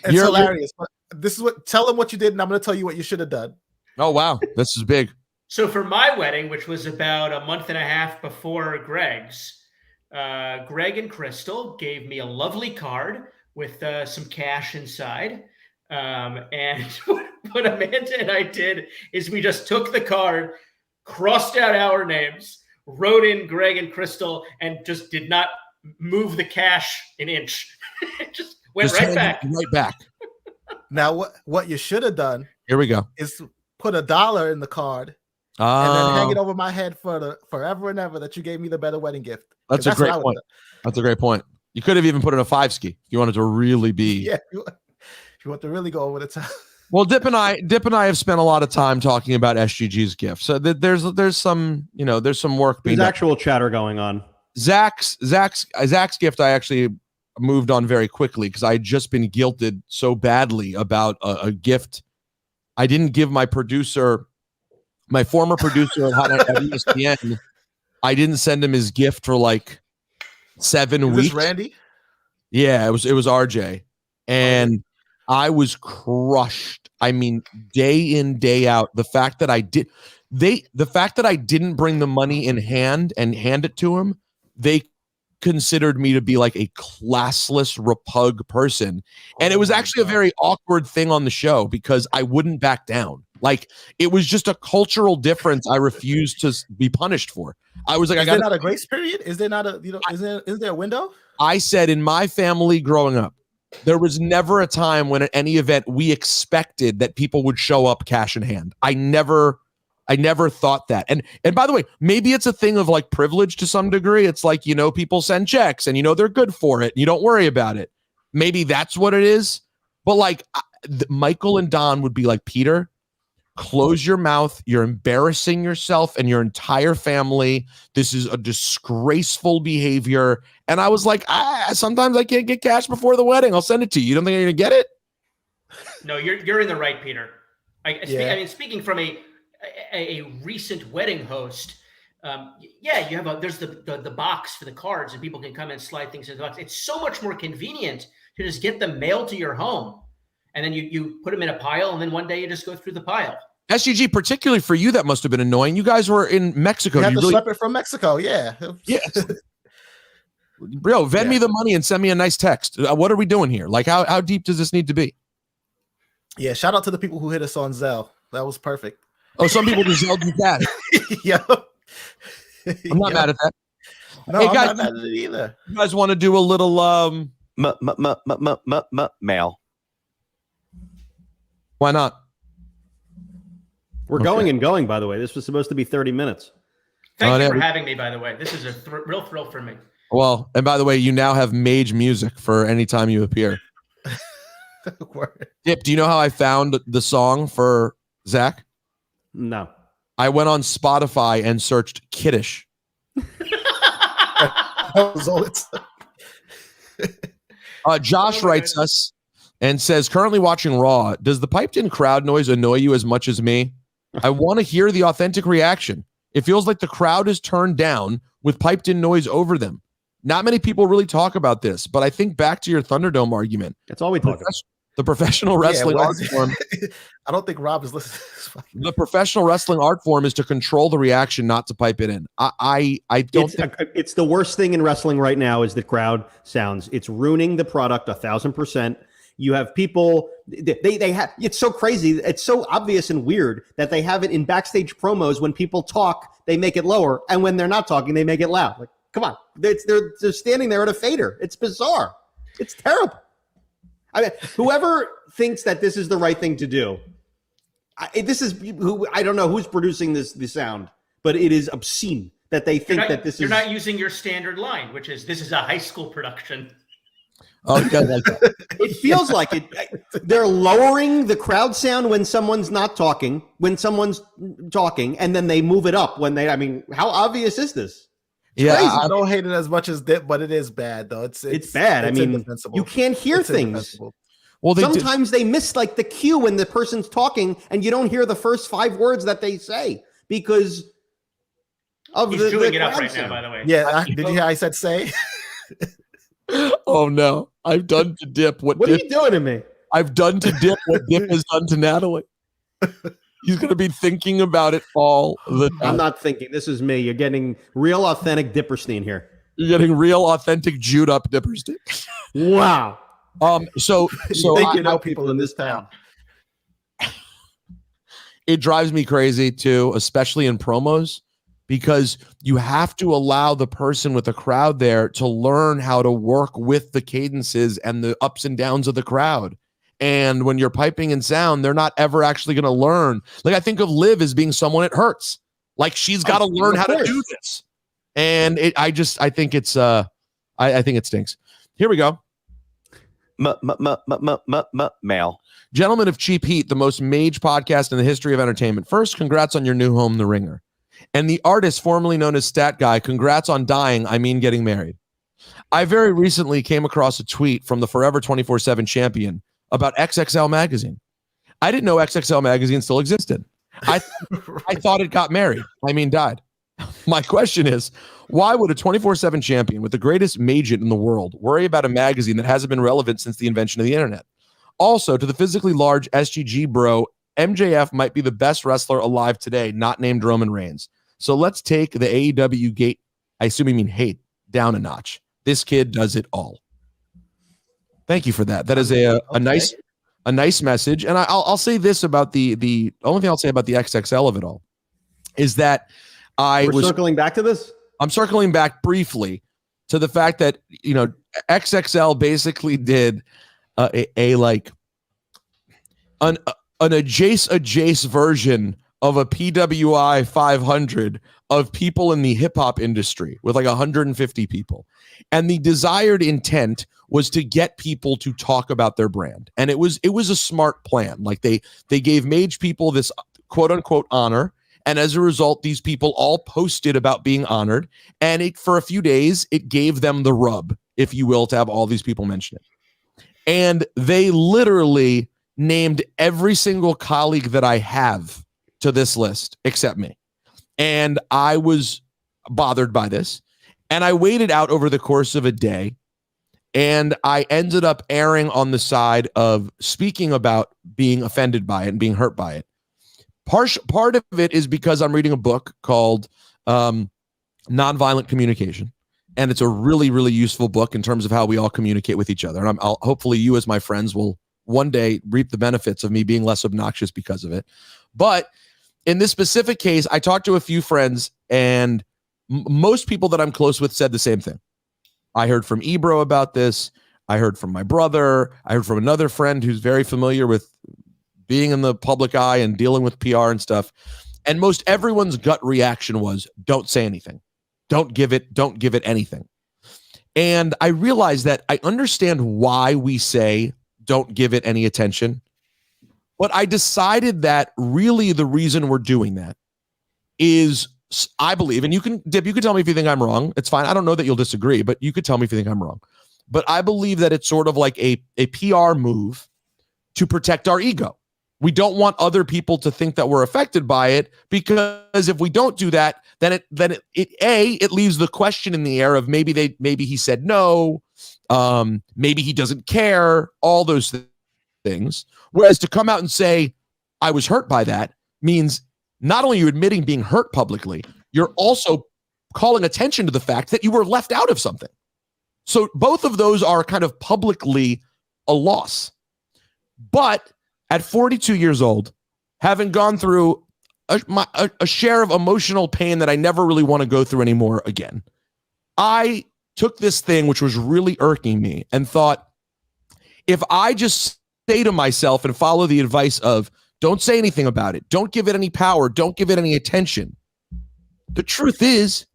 It's hilarious. But this is tell him what you did, and I'm going to tell you what you should have done. Oh wow, this is big. So for my wedding, which was about a month and a half before Greg's, Greg and Crystal gave me a lovely card with some cash inside. And what Amanda and I did is we just took the card, crossed out our names, wrote in Greg and Crystal, and just did not move the cash an inch. It just went right back. Right back. Now, what you should have done Here we go. is put $1 in the card and then hang it over my head for forever and ever that you gave me the better wedding gift. That's a great point. That's a great point. You could have even put in a 5-ski if you wanted to really be. Yeah, if you want to really go over the top. Well, Dip and I have spent a lot of time talking about SGG's gift. So there's some there's some work being There's done. actual chatter going on. Zach's gift I actually moved on very quickly because I had just been guilted so badly about a gift I didn't give my producer, my former producer at ESPN. I didn't send him his gift for like 7 weeks. Randy? Yeah, it was RJ, and I was crushed. I mean, day in, day out. The fact that I didn't bring the money in hand and hand it to him, they considered me to be like a classless repug person. And it was actually a very awkward thing on the show because I wouldn't back down. Like, it was just a cultural difference I refused to be punished for. I was like, is there not a grace period? Is there not is there a window? I said in my family growing up, there was never a time when at any event we expected that people would show up cash in hand. I never thought that. And by the way, maybe it's a thing of like privilege to some degree. It's like, people send checks and they're good for it. And you don't worry about it. Maybe that's what it is. But like Michael and Don would be like, Peter, close your mouth. You're embarrassing yourself and your entire family. This is a disgraceful behavior. And I was like, sometimes I can't get cash before the wedding. I'll send it to you. You don't think you're going to get it? No, you're in the right, Peter. I mean, speaking from a recent wedding host, you have there's the box for the cards and people can come and slide things in the box. It's so much more convenient to just get them mailed to your home. And then you put them in a pile, and then one day you just go through the pile. SGG, particularly for you, that must have been annoying. You guys were in Mexico. You had to slip it from Mexico, yeah. Yeah. Bro, me the money and send me a nice text. What are we doing here? Like, how deep does this need to be? Yeah, shout out to the people who hit us on Zelle. That was perfect. Oh, some people just yelled at that. Yeah. I'm not mad at that. No, hey, guys, I'm not mad at it either. You guys want to do a little mail? Why not? We're going and going, by the way. This was supposed to be 30 minutes. Thank you for having me, by the way. This is a real thrill for me. Well, and by the way, you now have mage music for any time you appear. Dip, do you know how I found the song for Zach? No. I went on Spotify and searched Kiddish. That was all it's Josh writes us and says, currently watching Raw, does the piped-in crowd noise annoy you as much as me? I want to hear the authentic reaction. It feels like the crowd is turned down with piped-in noise over them. Not many people really talk about this, but I think back to your Thunderdome argument. That's all we talk about. The professional wrestling art form. I don't think Rob is listening. The professional wrestling art form is to control the reaction, not to pipe it in. I don't think it's the worst thing in wrestling right now is the crowd sounds. It's ruining the product 1,000%. You have people, they have, it's so crazy. It's so obvious and weird that they have it in backstage promos. When people talk, they make it lower. And when they're not talking, they make it loud. Like, come on. They're standing there at a fader. It's bizarre. It's terrible. I mean, whoever thinks that this is the right thing to do, I don't know who's producing the sound, but it is obscene that they think that this is. You're not using your standard line, which is, this is a high school production. Oh, yeah, like that. It feels like it. They're lowering the crowd sound when someone's not talking, when someone's talking, and then they move it up when they. I mean, how obvious is this? It's Yeah, crazy. I don't hate it as much as Dip, but it is bad though. It's bad. It's I mean, indefensible. you can't hear It's things. indefensible. Well, Sometimes they miss like the cue when the person's talking, and you don't hear the first 5 words that they say because of He's the doing it up crowd right now, sound. by the way. Yeah, did you hear I said say? Oh no, I've done to Dip what What are Dip, you doing to me? I've done to Dip what Dip has done to Natalie. He's going to be thinking about it all the time. I'm not thinking. This is me. You're getting real authentic Dipperstein here. You're getting real authentic Jewed up Dipperstein. Wow. So You think you know people in this town. it drives me crazy too, especially in promos, because you have to allow the person with the crowd there to learn how to work with the cadences and the ups and downs of the crowd. And when you're piping in sound, they're not ever actually going to learn. Like I think of Liv as being someone it hurts. Like she's got to learn how to do this. And I think it's I think it stinks. Here we go. Mail. Gentlemen of Cheap Heat, the most mage podcast in the history of entertainment. First, congrats on your new home, The Ringer. And the artist formerly known as Stat Guy, congrats on dying, I mean getting married. I very recently came across a tweet from the Forever 24/7 champion about XXL Magazine. I didn't know XXL Magazine still existed. I thought it got married. I mean, died. My question is, why would a 24/7 champion with the greatest magent in the world worry about a magazine that hasn't been relevant since the invention of the internet? Also, to the physically large SGG bro, MJF might be the best wrestler alive today, not named Roman Reigns. So let's take the AEW gate, I assume you mean hate, down a notch. This kid does it all. Thank you for that. That is a nice message. And I'll say this about the only thing I'll say about the XXL of it all is that We're circling back to this. I'm circling back briefly to the fact that, you know, XXL basically did an adjace version of a PWI 500 of people in the hip hop industry with like 150 people. And the desired intent was to get people to talk about their brand. And it was a smart plan. Like they gave mage people this quote unquote honor. And as a result, these people all posted about being honored. And for a few days, it gave them the rub, if you will, to have all these people mention it. And they literally named every single colleague that I have to this list except me. And I was bothered by this. And I waited out over the course of a day. And I ended up erring on the side of speaking about being offended by it and being hurt by it. Part of it is because I'm reading a book called Nonviolent Communication. And it's a really, really useful book in terms of how we all communicate with each other. And I'll hopefully you as my friends will one day reap the benefits of me being less obnoxious because of it. But in this specific case, I talked to a few friends, and most people that I'm close with said the same thing. I heard from Ebro about this. I heard from my brother. I heard from another friend who's very familiar with being in the public eye and dealing with PR and stuff. And most everyone's gut reaction was, don't say anything. Don't give it anything. And I realized that I understand why we say don't give it any attention. But I decided that really the reason we're doing that is, I believe, and you can tell me if you think I'm wrong. It's fine. I don't know that you'll disagree, but you could tell me if you think I'm wrong. But I believe that it's sort of like a PR move to protect our ego. We don't want other people to think that we're affected by it, because if we don't do that, then it leaves the question in the air of maybe he said no, maybe he doesn't care, all those things. Whereas to come out and say I was hurt by that means not only are you admitting being hurt publicly, you're also calling attention to the fact that you were left out of something. So both of those are kind of publicly a loss. But at 42 years old, having gone through a share of emotional pain that I never really want to go through anymore again, I took this thing, which was really irking me, and thought, if I just say to myself and follow the advice of don't say anything about it, don't give it any power, don't give it any attention, the truth is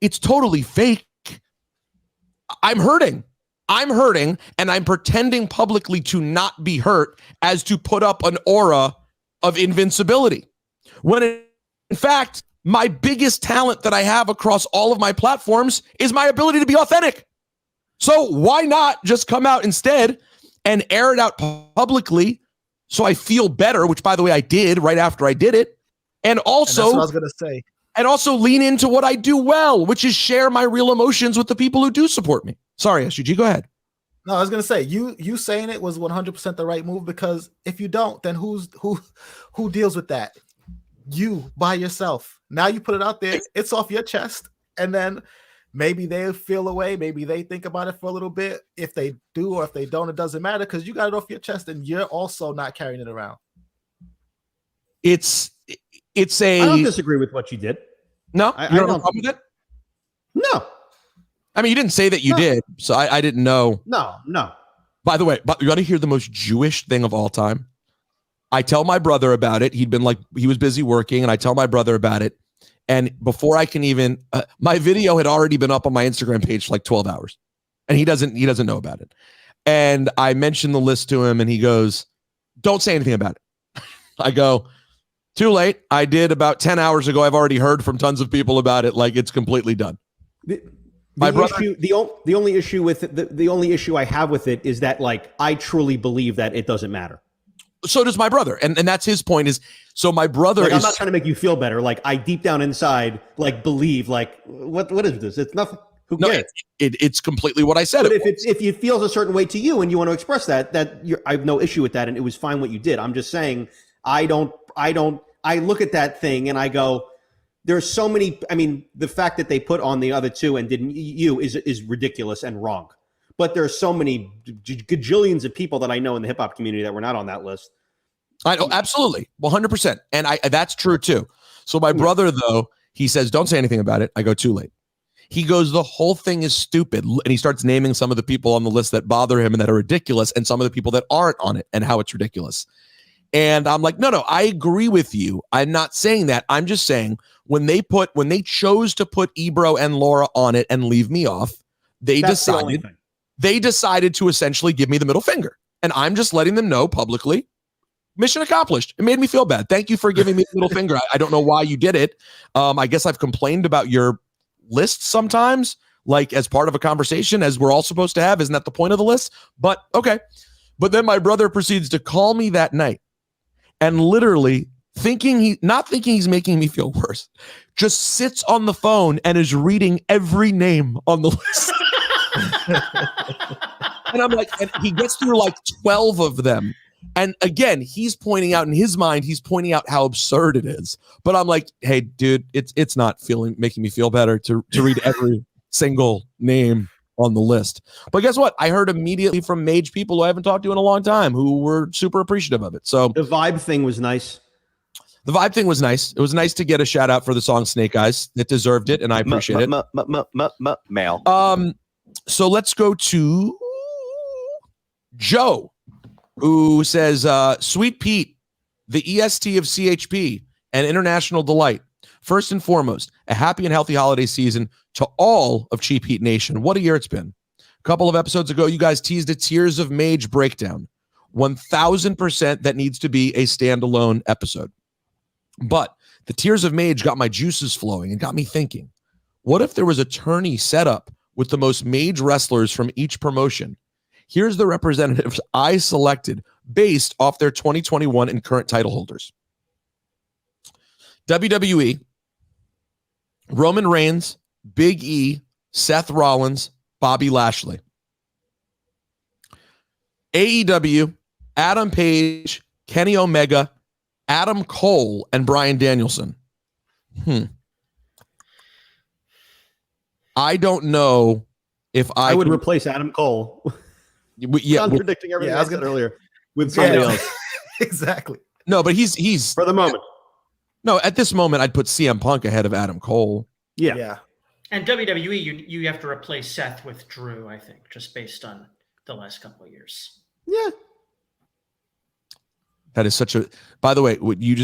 it's totally fake. I'm hurting. I'm hurting and I'm pretending publicly to not be hurt as to put up an aura of invincibility. When in fact, my biggest talent that I have across all of my platforms is my ability to be authentic. So why not just come out instead and air it out publicly so I feel better, which by the way, I did right after I did it. And also, that's what I was going to say. And also lean into what I do well, which is share my real emotions with the people who do support me. Sorry, SUG, go ahead. No, I was going to say, you saying it was 100% the right move, because if you don't, then who deals with that? You by yourself. Now you put it out there, it's off your chest, and then maybe they feel away, maybe they think about it for a little bit. If they do or if they don't, it doesn't matter, because you got it off your chest and you're also not carrying it around. It's a. I don't disagree with what you did. No, I you don't have a don't. problem with it? No. I mean, you didn't say that you did, so I didn't know. No. By the way, but you got to hear the most Jewish thing of all time. I tell my brother about it. He was busy working, and I tell my brother about it. And before I can even, my video had already been up on my Instagram page for like 12 hours, and he doesn't know about it. And I mentioned the list to him, and he goes, "Don't say anything about it." I go, "Too late. I did about 10 hours ago. I've already heard from tons of people about it. Like, it's completely done." The only issue with it, the only issue I have with it is that, like, I truly believe that it doesn't matter. So does my brother, and that's his point. Is so my brother like, is. I'm not trying to make you feel better. Like, I deep down inside, like, believe, like, what is this? It's nothing. Who cares? It's completely what I said. But if it feels a certain way to you and you want to express that I have no issue with that, and it was fine what you did. I'm just saying I look at that thing and I go, there's so many. I mean, the fact that they put on the other two and didn't you is ridiculous and wrong. But there's so many gajillions of people that I know in the hip hop community that were not on that list. I know, absolutely, 100%, and that's true too. So my brother, though, he says, "Don't say anything about it." I go, "Too late." He goes, "The whole thing is stupid," and he starts naming some of the people on the list that bother him and that are ridiculous, and some of the people that aren't on it and how it's ridiculous. And I'm like, no, I agree with you. I'm not saying that. I'm just saying when they chose to put Ebro and Laura on it and leave me off, they decided to essentially give me the middle finger. And I'm just letting them know publicly, mission accomplished. It made me feel bad. Thank you for giving me the middle finger. I don't know why you did it. I guess I've complained about your list sometimes, like as part of a conversation, as we're all supposed to have. Isn't that the point of the list? But okay. But then my brother proceeds to call me that night and literally not thinking he's making me feel worse, just sits on the phone and is reading every name on the list. And I'm like, and he gets through like 12 of them. And again, he's pointing out in his mind, how absurd it is. But I'm like, hey, dude, it's not making me feel better to read every single name on the list. But guess what? I heard immediately from Mage people who I haven't talked to in a long time who were super appreciative of it. So the vibe thing was nice. The vibe thing was nice. It was nice to get a shout out for the song Snake Eyes. It deserved it, and I appreciate it. Mail. So let's go to Joe, who says, Sweet Pete, the EST of CHP, and International Delight. First and foremost, a happy and healthy holiday season to all of Cheap Heat Nation. What a year it's been. A couple of episodes ago, you guys teased a Tears of Mage breakdown. 1,000% that needs to be a standalone episode. But the Tears of Mage got my juices flowing and got me thinking, what if there was a tourney set up with the most mage wrestlers from each promotion? Here's the representatives I selected based off their 2021 and current title holders. WWE, Roman Reigns, Big E, Seth Rollins, Bobby Lashley. AEW, Adam Page, Kenny Omega, Adam Cole, and Bryan Danielson. I don't know if I would replace Adam Cole. Contradicting everything I said earlier with somebody else. Exactly. No, but he's for the moment. No, at this moment, I'd put CM Punk ahead of Adam Cole. Yeah. And WWE, you have to replace Seth with Drew, I think, just based on the last couple of years. Yeah. That is such a. By the way,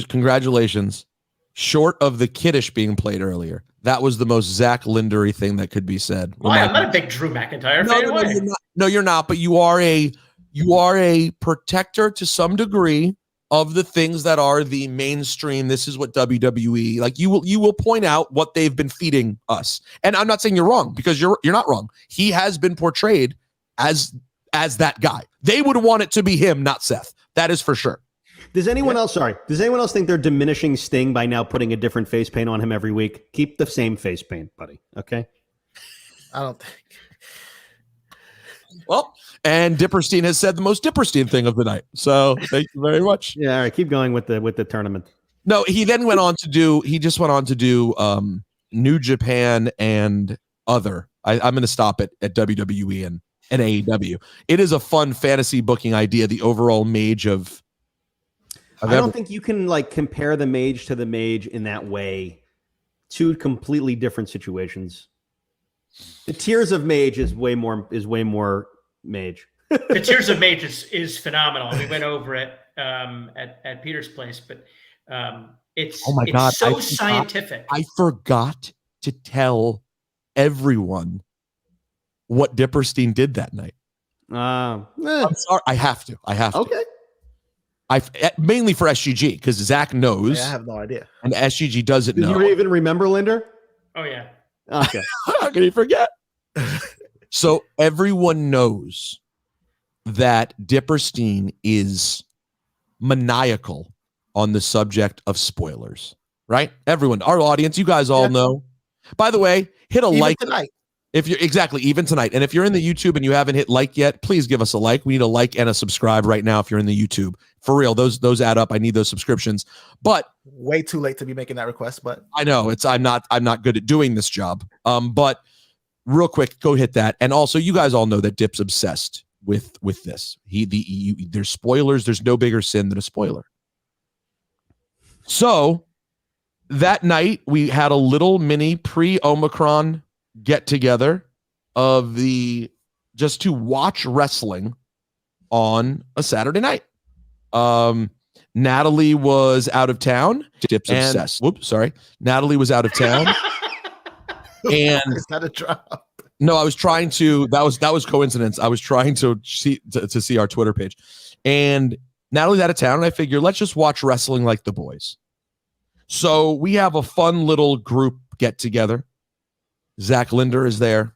congratulations short of the kiddish being played earlier, that was the most Zach Lindery thing that could be said. Why? I'm not a big Drew McIntyre fan. No, you're not. No, you're not. But you are a protector to some degree of the things that are the mainstream. This is what WWE like. You will point out what they've been feeding us, and I'm not saying you're wrong because you're not wrong. He has been portrayed as that guy. They would want it to be him, not Seth. That is for sure. Does anyone else think they're diminishing Sting by now putting a different face paint on him every week? Keep the same face paint, buddy. Okay. I don't think. Well, and Dipperstein has said the most Dipperstein thing of the night. So thank you very much. Yeah, all right. Keep going with the tournament. No, he then went on to do New Japan and other. I'm going to stop it at WWE and AEW. It is a fun fantasy booking idea. The overall mage of I don't think you can like compare the mage to the mage in that way. Two completely different situations. The Tears of Mage is way more mage. The Tears of Mage is phenomenal. We went over it at Peter's place, but it's so scientific. I forgot to tell everyone what Dipperstein did that night. I'm sorry. I have to. Okay. Mainly for SGG because Zach knows. Yeah, I have no idea. And SGG doesn't know. Do you even remember Linder? Oh yeah. Okay. How can you forget? So everyone knows that Dipperstein is maniacal on the subject of spoilers, right? Everyone, our audience, you guys all know. By the way, hit a Even like tonight. If you're even tonight. And if you're in the YouTube and you haven't hit like yet, please give us a like. We need a like and a subscribe right now if you're in the YouTube. For real, those add up. I need those subscriptions. But way too late to be making that request, but I know I'm not good at doing this job. But real quick, go hit that. And also, you guys all know that Dip's obsessed with this. There's spoilers. There's no bigger sin than a spoiler. So that night we had a little mini pre-Omicron get together of just to watch wrestling on a Saturday night. Natalie was out of town. Dip's obsessed. Whoops, sorry. Natalie was out of town. And is that a drop? No, I was trying to. That was coincidence. I was trying to see our Twitter page, and Natalie's out of town. And I figured let's just watch wrestling like the boys. So we have a fun little group get together. Zach Linder is there.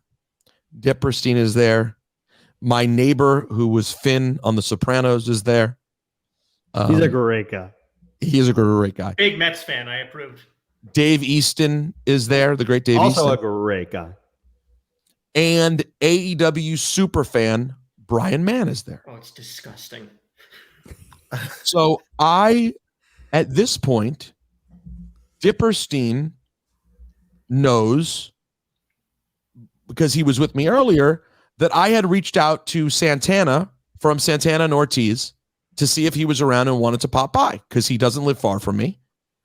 Dipperstein is there. My neighbor, who was Finn on The Sopranos, is there. He's a great guy. He is a great guy. Big Mets fan. I approved. Dave Easton is there. The great Dave Easton. Also a great guy. And AEW super fan Brian Mann is there. Oh, it's disgusting. So at this point, Dipperstein knows, because he was with me earlier, that I had reached out to Santana from Santana and Ortiz to see if he was around and wanted to pop by because he doesn't live far from me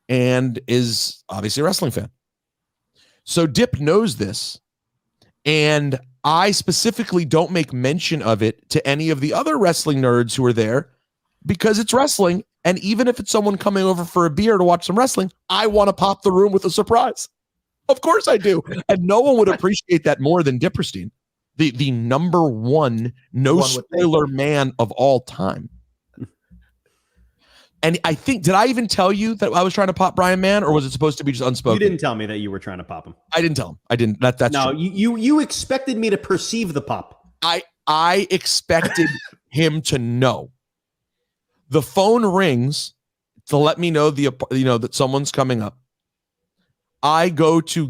and is obviously a wrestling fan. So Dip knows this, and I specifically don't make mention of it to any of the other wrestling nerds who are there because it's wrestling, and even if it's someone coming over for a beer to watch some wrestling, I want to pop the room with a surprise. Of course I do. And no one would appreciate that more than Dipperstein, the number one no-spoiler man of all time. And I think, did I even tell you that I was trying to pop Brian Mann, or was it supposed to be just unspoken? You didn't tell me that you were trying to pop him. I didn't tell him. I didn't. That's no. True. You expected me to perceive the pop. I expected him to know. The phone rings to let me know that someone's coming up. I go to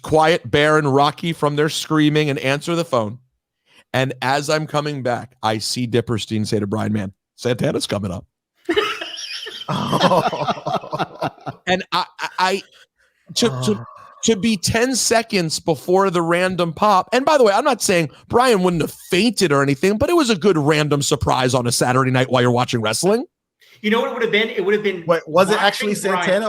quiet Bear and Rocky from their screaming and answer the phone. And as I'm coming back, I see Dipperstein say to Brian Mann, Santana's coming up. And to be 10 seconds before the random pop. And by the way, I'm not saying Brian wouldn't have fainted or anything, but it was a good random surprise on a Saturday night while you're watching wrestling. You know what it would have been? It would have been. Wait, was it actually Santana?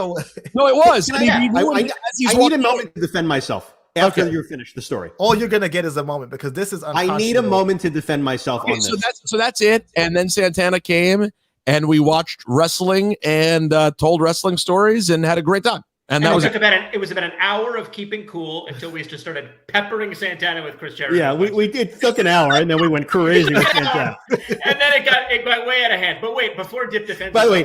No, it was. I need a moment to defend myself after you're finished the story. All you're going to get is a moment because this is I need a moment to defend myself on this. So that's it. And then Santana came and we watched wrestling and told wrestling stories and had a great time. And that was it was about an hour of keeping cool until we just started peppering Santana with Chris Jericho. Yeah, it took an hour, and then we went crazy with Santana. And then it got way out of hand. But wait, before Dip defends. By the way,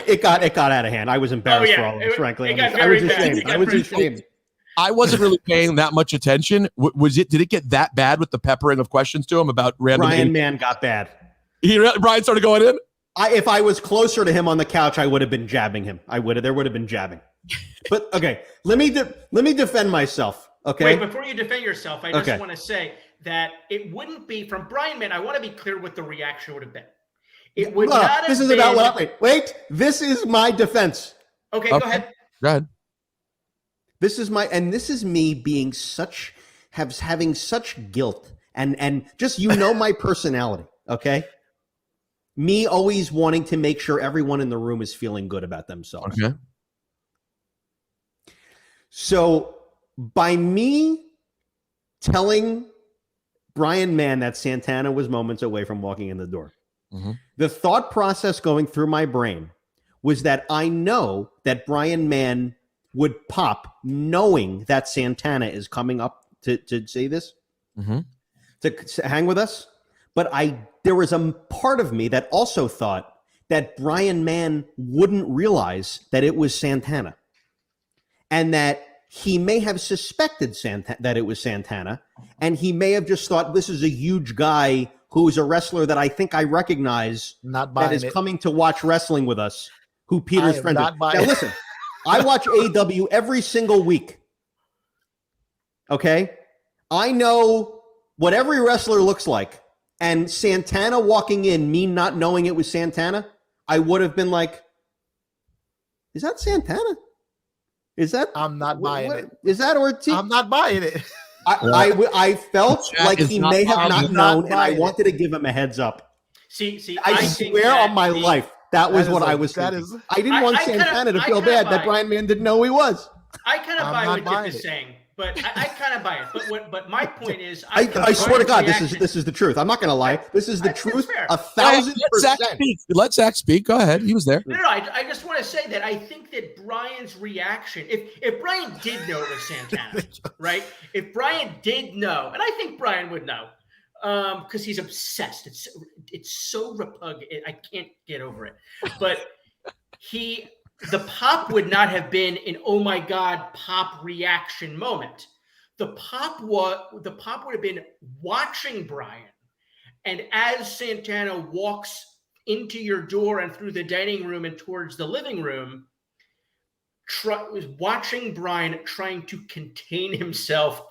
it got out of hand. I was embarrassed for all of us, frankly. I was ashamed. I was ashamed. I wasn't really paying that much attention. Did it get that bad with the peppering of questions to him about random? Brian Mann got bad. Brian started going in. If I was closer to him on the couch, I would have been jabbing him. There would have been jabbing. But okay, let me defend myself. Okay. Wait, before you defend yourself, I just want to say that it wouldn't be from Brian Mann. I want to be clear what the reaction would have been. It would not have This is been, about what? Wait. This is my defense. Okay, go ahead. Go ahead. This is me being having such guilt and just my personality. Okay. Me always wanting to make sure everyone in the room is feeling good about themselves. Okay. So by me telling Brian Mann that Santana was moments away from walking in the door, the thought process going through my brain was that I know that Brian Mann would pop knowing that Santana is coming up to say this, to hang with us. But there was a part of me that also thought that Brian Mann wouldn't realize that it was Santana. And that he may have suspected that it was Santana, and he may have just thought this is a huge guy who is a wrestler that I think I recognize that is coming to watch wrestling with us, who Peter's friend is. Now listen, I watch AEW every single week. Okay? I know what every wrestler looks like, and Santana walking in, me not knowing it was Santana, I would have been like, is that Santana? I'm not buying it. Is that Ortiz? I'm not buying it. I felt like he may have not known, and I wanted to give him a heads up. See, I swear on my life, that was what I was thinking. I didn't want Santana to feel bad that Brian Mann didn't know he was. I kind of buy what Dip is saying, but I kind of buy it. But my point is, I swear to God, this is the truth. I'm not going to lie. This is the truth. 1,000%. Let Zach speak. Go ahead. He was there. No. I just want to say that I think that Brian's reaction, if Brian did know it was Santana, right? If Brian did know, and I think Brian would know, because he's obsessed. It's so repugnant. I can't get over it. But the pop would not have been an oh my God pop reaction moment. The pop would have been watching Brian, and as Santana walks into your door and through the dining room and towards the living room, watching Brian trying to contain himself.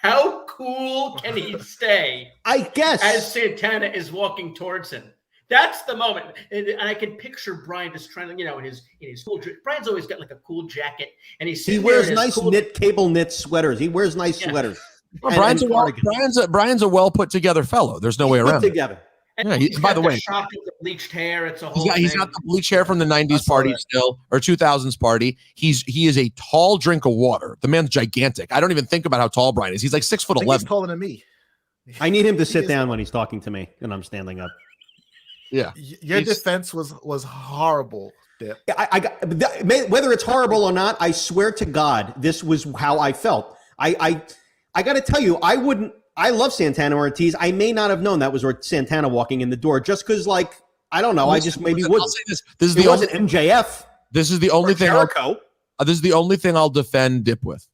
How cool can he stay? I guess as Santana is walking towards him. That's the moment, and I can picture Brian just trying to, in his cool. Brian's always got like a cool jacket, and he wears nice cable knit sweaters. He wears nice sweaters. Well, Brian's a well put together fellow. There's no way around together. And yeah, by the way, shock of the bleached hair. It's a whole. He's got the bleached hair from the '90s party still, or 2000s party. He is a tall drink of water. The man's gigantic. I don't even think about how tall Brian is. He's like 6'11". He's taller than me. I need him to sit down when he's talking to me, and I'm standing up. Yeah, your defense was horrible. Dip. Whether it's horrible or not, I swear to God, this was how I felt. I got to tell you, I love Santana Ortiz. I may not have known that was Santana walking in the door, just because, I don't know. I just maybe would. This is the only MJF. This is the only thing. This is the only thing I'll defend Dip with.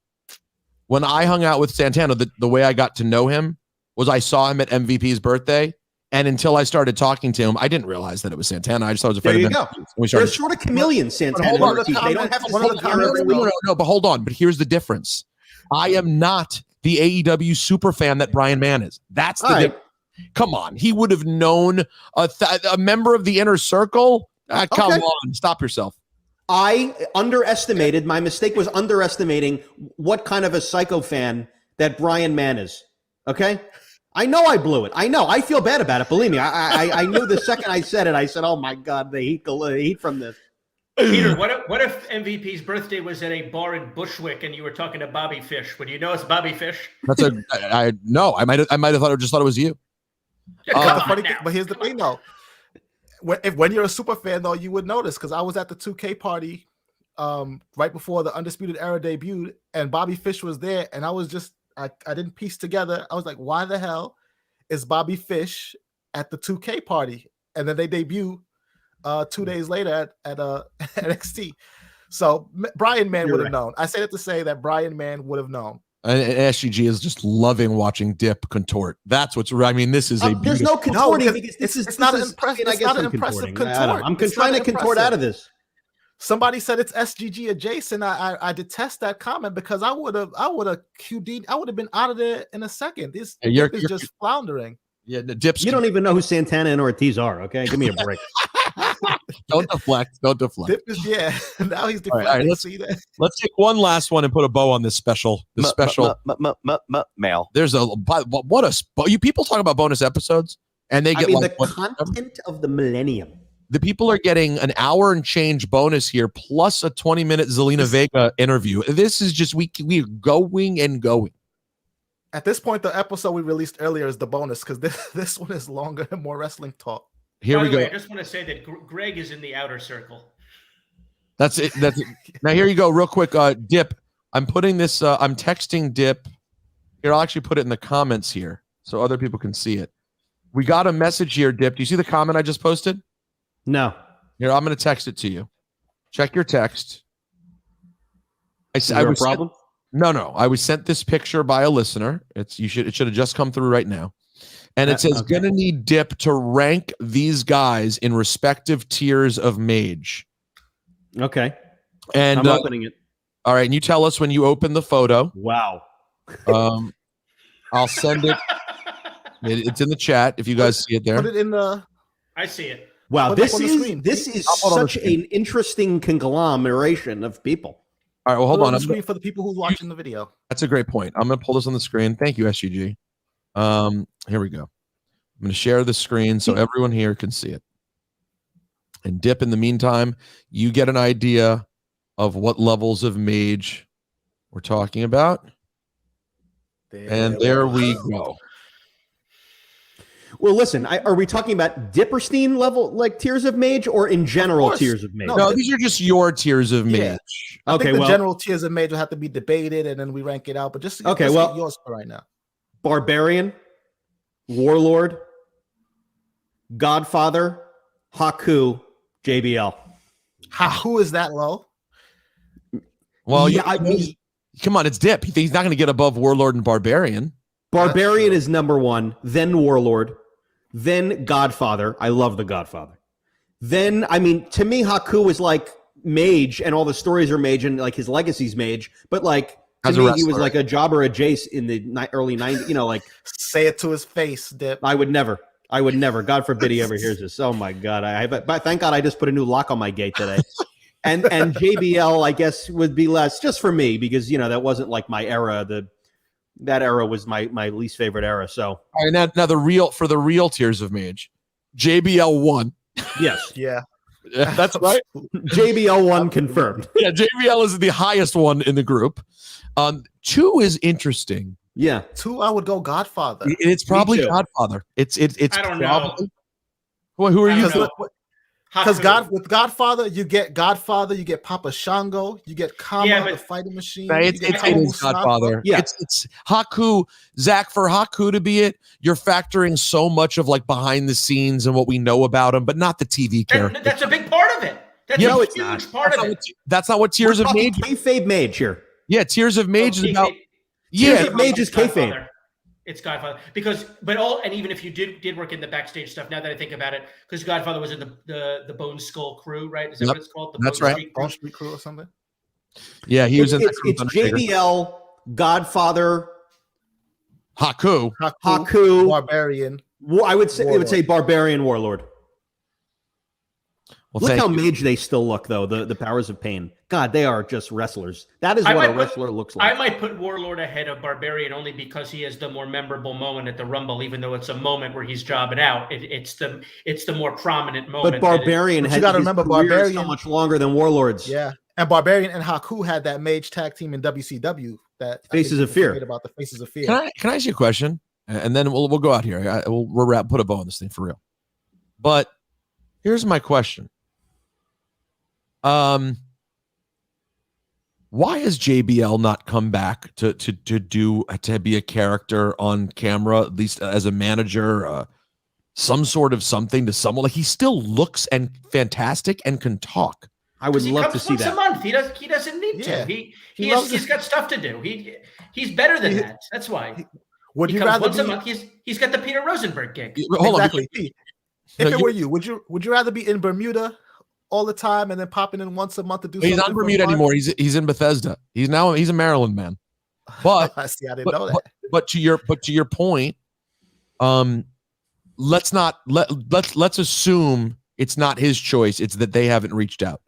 When I hung out with Santana, the way I got to know him was I saw him at MVP's birthday. And until I started talking to him, I didn't realize that it was Santana. I just thought it was afraid of him. They're sort of chameleons, Santana and Ortiz. They don't have to say every week. No, but hold on. But here's the difference. I am not the AEW super fan that Brian Mann is. That's the difference. Come on. He would have known a member of the inner circle. Come on. Stop yourself. My mistake was underestimating what kind of a psycho fan that Brian Mann is. Okay? I know I blew it. I know. I feel bad about it. Believe me. I knew the second I said it. I said, "Oh my God, the heat from this." Peter, what if MVP's birthday was at a bar in Bushwick and you were talking to Bobby Fish? Would you know it's Bobby Fish? No. I might have thought it was you. But here's the thing, though. when you're a super fan, though, you would notice because I was at the 2K party right before the Undisputed Era debuted, and Bobby Fish was there, and I didn't piece together. I was like, why the hell is Bobby Fish at the 2K party? And then they debut 2 days later at NXT. So Brian Mann would have known. I say that to say that Brian Mann would have known. And SGG is just loving watching Dip contort. That's what's. I mean, this is there's no contorting because it's not an impressive. It's not an impressive contort. I'm trying to contort out of this. Somebody said it's SGG adjacent. I detest that comment because I would have QD'd. I would have been out of there in a second. This Dip is just floundering. Yeah, the Dip's. You don't even know who Santana and Ortiz are. Okay, give me a break. Don't deflect. Don't deflect. Dip is, now he's deflecting. All right, let's take one last one and put a bow on this special. Mail. There's you people talk about bonus episodes and they get the content of the millennium. The people are getting an hour and change bonus here, plus a 20-minute Zelina Vega interview. This is just we're going and going. At this point, the episode we released earlier is the bonus because this one is longer and more wrestling talk. Here we go. I just want to say that Greg is in the outer circle. That's it. That's it. Now here you go, real quick. Dip. I'm putting this. I'm texting Dip. Here, I'll actually put it in the comments here so other people can see it. We got a message here, Dip. Do you see the comment I just posted? No. Here, I'm going to text it to you. Check your text. Is there a problem? No. I was sent this picture by a listener. It should have just come through right now. And it says, gonna need Dip to rank these guys in respective tiers of mage. Okay. And I'm opening it. All right. And you tell us when you open the photo. Wow. I'll send it. It's in the chat if you guys see it there. Put it in the. I see it. Wow. This is such an interesting conglomeration of people. All right. Well, hold on. The screen for the people who's watching the video. That's a great point. I'm going to pull this on the screen. Thank you, SGG. Here we go. I'm going to share the screen so everyone here can see it. And Dip, in the meantime, you get an idea of what levels of mage we're talking about. There we go. Well, listen, are we talking about Dipperstein level, like tiers of mage, or in general tiers of mage? No, these are just your tiers of mage. Yeah. I think the general tiers of mage will have to be debated, and then we rank it out. But just get yours for right now. Barbarian, Warlord, Godfather, Haku, JBL. Haku is that low? Well, yeah, I mean, come on, it's Dip. He's not going to get above Warlord and Barbarian. Barbarian is number one, then Warlord, then Godfather. I love the Godfather. Then, I mean, to me, Haku is like mage, and all the stories are mage, and like his legacy's mage. But like, to me, he was like a jobber, a Jace in the early 90s. You know, like say it to his face, Dip. I would never. God forbid he ever hears this. Oh my God! But thank God I just put a new lock on my gate today. And JBL, I guess, would be less just for me because that wasn't like my era. That era was my least favorite era. So all right, now the real tiers of mage, JBL 1. Yes. Yeah. That's right. JBL 1 confirmed. Yeah, JBL is the highest one in the group. 2 is interesting. Yeah. 2, I would go Godfather. It's probably Godfather. It's I don't know. Well, who are you? Because with Godfather, you get Papa Shango, you get Kama, the fighting machine. It is Godfather. Yeah. It's Haku. Zach, for Haku to be it, you're factoring so much of like behind the scenes and what we know about him, but not the TV character. That's a big part of it. That's a huge part of it. That's not what Tears of Mage. Kayfabe Mage here. Yeah, Tears of Mage is about. Tears of Mage is kayfabe. It's Godfather and even if you did work in the backstage stuff, now that I think about it, because Godfather was in the Bone Skull crew, right? Is that what it's called? That's right. Bone Street crew or something. Yeah, he was in. It's JBL, Godfather, Haku, Barbarian. I would say Barbarian, Warlord. Well, look how mage they still look, though. The powers of pain. God, they are just wrestlers. That is what a wrestler looks like. I might put Warlord ahead of Barbarian only because he has the more memorable moment at the Rumble, even though it's a moment where he's jobbing out. It's the more prominent moment. But Barbarian has so much longer than Warlords. Yeah, and Barbarian and Haku had that mage tag team in WCW. That Faces of Fear. About the Faces of Fear. Can I ask you a question? And then we'll go out here. We'll put a bow on this thing for real. But Here's my question. Why has JBL not come back to be a character on camera, at least as a manager, some sort of something to someone? Like, he still looks and fantastic and can talk. I would love to see once that. a month. He doesn't need to. He's got stuff to do. He's better than that. That's why. Would you rather once a month? He's got the Peter Rosenberg gig. Exactly. If it were you, would you rather be in Bermuda all the time and then popping in once a month to do something? He's not in Bermuda anymore. He's in Bethesda. He's a Maryland man. But see, I didn't know that. But to your point, let's assume it's not his choice. It's that they haven't reached out.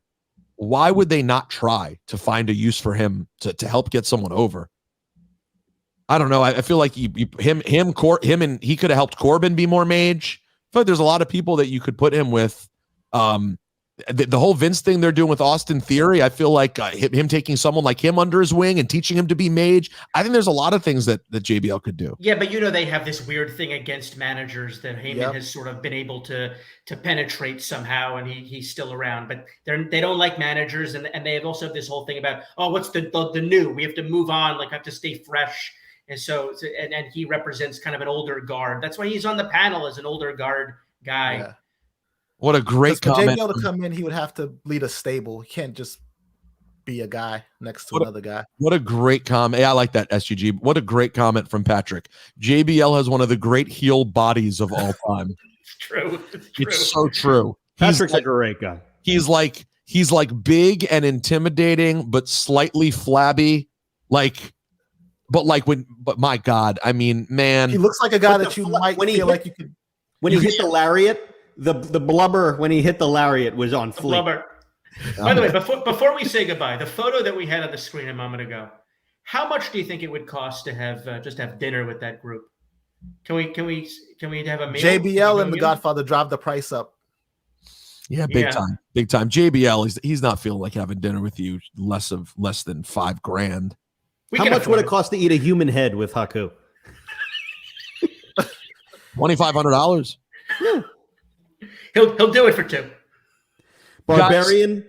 Why would they not try to find a use for him to help get someone over? I don't know. I feel like him and he could have helped Corbin be more mage. I feel like there's a lot of people that you could put him with. The whole Vince thing they're doing with Austin Theory, I feel like him taking someone like him under his wing and teaching him to be mage. I think there's a lot of things that JBL could do. Yeah, but they have this weird thing against managers that Heyman has sort of been able to penetrate somehow, and he's still around. But they don't like managers, and they have also this whole thing about, oh, what's the new? We have to move on, like I have to stay fresh. And so and he represents kind of an older guard. That's why he's on the panel as an older guard guy. Yeah. What a great comment. For JBL to come in, he would have to lead a stable. He can't just be a guy next to another guy. What a great comment. Yeah, I like that, SGG. What a great comment from Patrick. JBL has one of the great heel bodies of all time. It's true. It's so true. Patrick's a great guy. He's like big and intimidating, but slightly flabby. But my God, I mean, man. He looks like a guy that you might feel like you could. When he hit the lariat, the blubber when he hit the lariat was on fleek. Blubber. By the way, before we say goodbye, the photo that we had on the screen a moment ago, how much do you think it would cost to have just have dinner with that group? Can we have a meal? JBL and the Godfather drive the price up. Yeah, big time. JBL, he's not feeling like having dinner with you less than $5,000. How much would it cost to eat a human head with Haku? $2,500. Yeah. He'll do it for $2. Barbarian.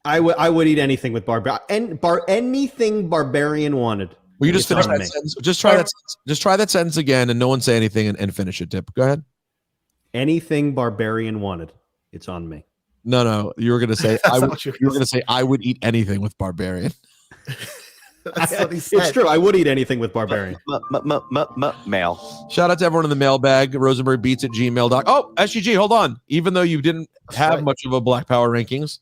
I would eat anything with Barbarian. Anything Barbarian wanted. Will you just finish that sentence? Just try that sentence again, and no one say anything, and finish it. Dip. Go ahead. Anything Barbarian wanted, it's on me. No. You were gonna say I would eat anything with Barbarian. That's what he said. It's true. I would eat anything with Barbarian. Mail. Shout out to everyone in the mailbag. RosenbergBeats@gmail.com. Oh, SGG, hold on. Even though you didn't have much of a Black Power rankings,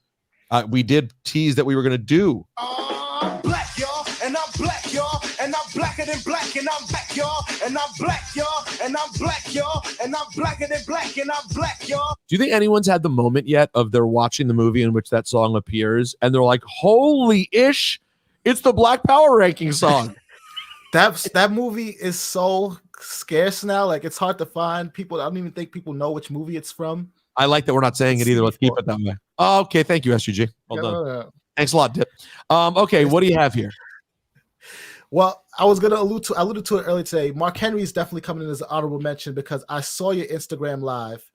we did tease that we were going to do. I'm black, y'all, and I'm black, y'all, and I'm blacker than black, and I'm back, y'all, and I'm black, y'all, and I'm black, y'all, and I'm blacker than black, and I'm black, y'all. Do you think anyone's had the moment yet of they're watching the movie in which that song appears and they're like, holy ish, it's the Black Power ranking song? That movie is so scarce now. Like, it's hard to find people. I don't even think people know which movie it's from. I like that we're not saying it either. Let's keep it that way. Oh, okay. Thank you, SGG. Well done. Thanks a lot, Dip. Okay, what do you have here? Well, I alluded to it earlier today. Mark Henry is definitely coming in as an honorable mention because I saw your Instagram live,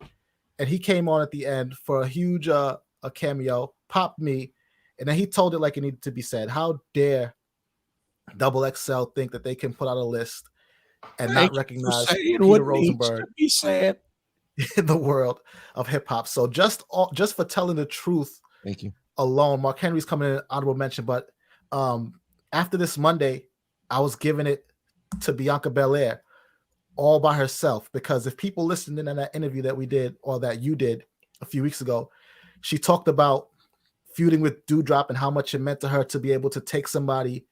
and he came on at the end for a huge a cameo, popped me, and then he told it like it needed to be said. How dare Double XL think that they can put out a list and not recognize Peter Rosenberg in the world of hip hop? So just for telling the truth, thank you alone, Mark Henry's coming in honorable mention. But after this Monday, I was giving it to Bianca Belair all by herself, because if people listened in that interview that we did, or that you did a few weeks ago, she talked about feuding with Doudrop and how much it meant to her to be able to take somebody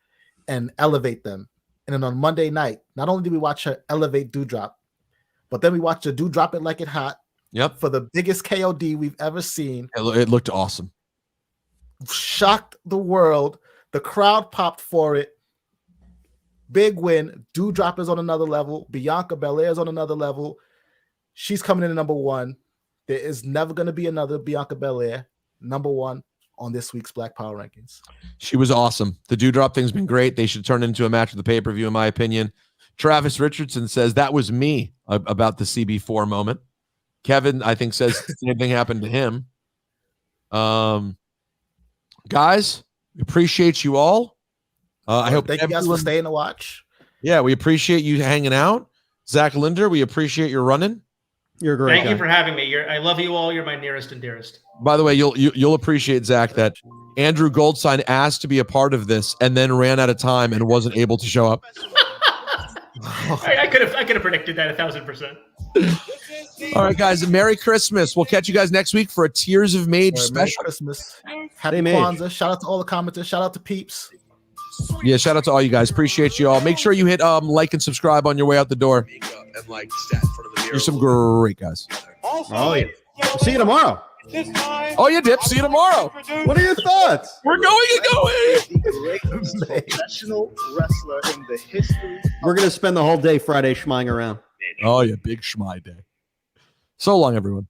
and elevate them. And then on Monday night, not only did we watch her elevate Doudrop, but then we watched her Doudrop it like it hot. Yep. For the biggest KOD we've ever seen. It looked awesome. Shocked the world. The crowd popped for it. Big win. Doudrop is on another level. Bianca Belair is on another level. She's coming in at number one. There is never going to be another Bianca Belair number one on this week's Black Power rankings. She was awesome. The Doudrop thing's been great. They should turn it into a match of the pay-per-view, in my opinion. Travis Richardson says that was me about the CB4 moment. Kevin, I think, says the same thing happened to him. Guys, we appreciate you all. I hope thank you guys for staying to watch. Yeah, we appreciate you hanging out. Zach Linder, we appreciate your running. You're great. Thank you for having me. I love you all. You're my nearest and dearest. By the way, you'll appreciate, Zach, that Andrew Goldstein asked to be a part of this and then ran out of time and wasn't able to show up. I could have predicted that 1,000%. All right, guys. Merry Christmas. We'll catch you guys next week for a Tears of Mage special. Merry Christmas. Happy Kwanzaa. Shout out to all the commenters. Shout out to Peeps. Yeah, shout out to all you guys. Appreciate you all. Make sure you hit like and subscribe on your way out the door. You're some great guys. Oh, yeah. See you tomorrow. Oh, yeah, Dip. See you tomorrow. What are your thoughts? We're going and going. The greatest professional wrestler in the history. We're going to spend the whole day Friday schmying around. Oh, yeah. Big schmy day. So long, everyone.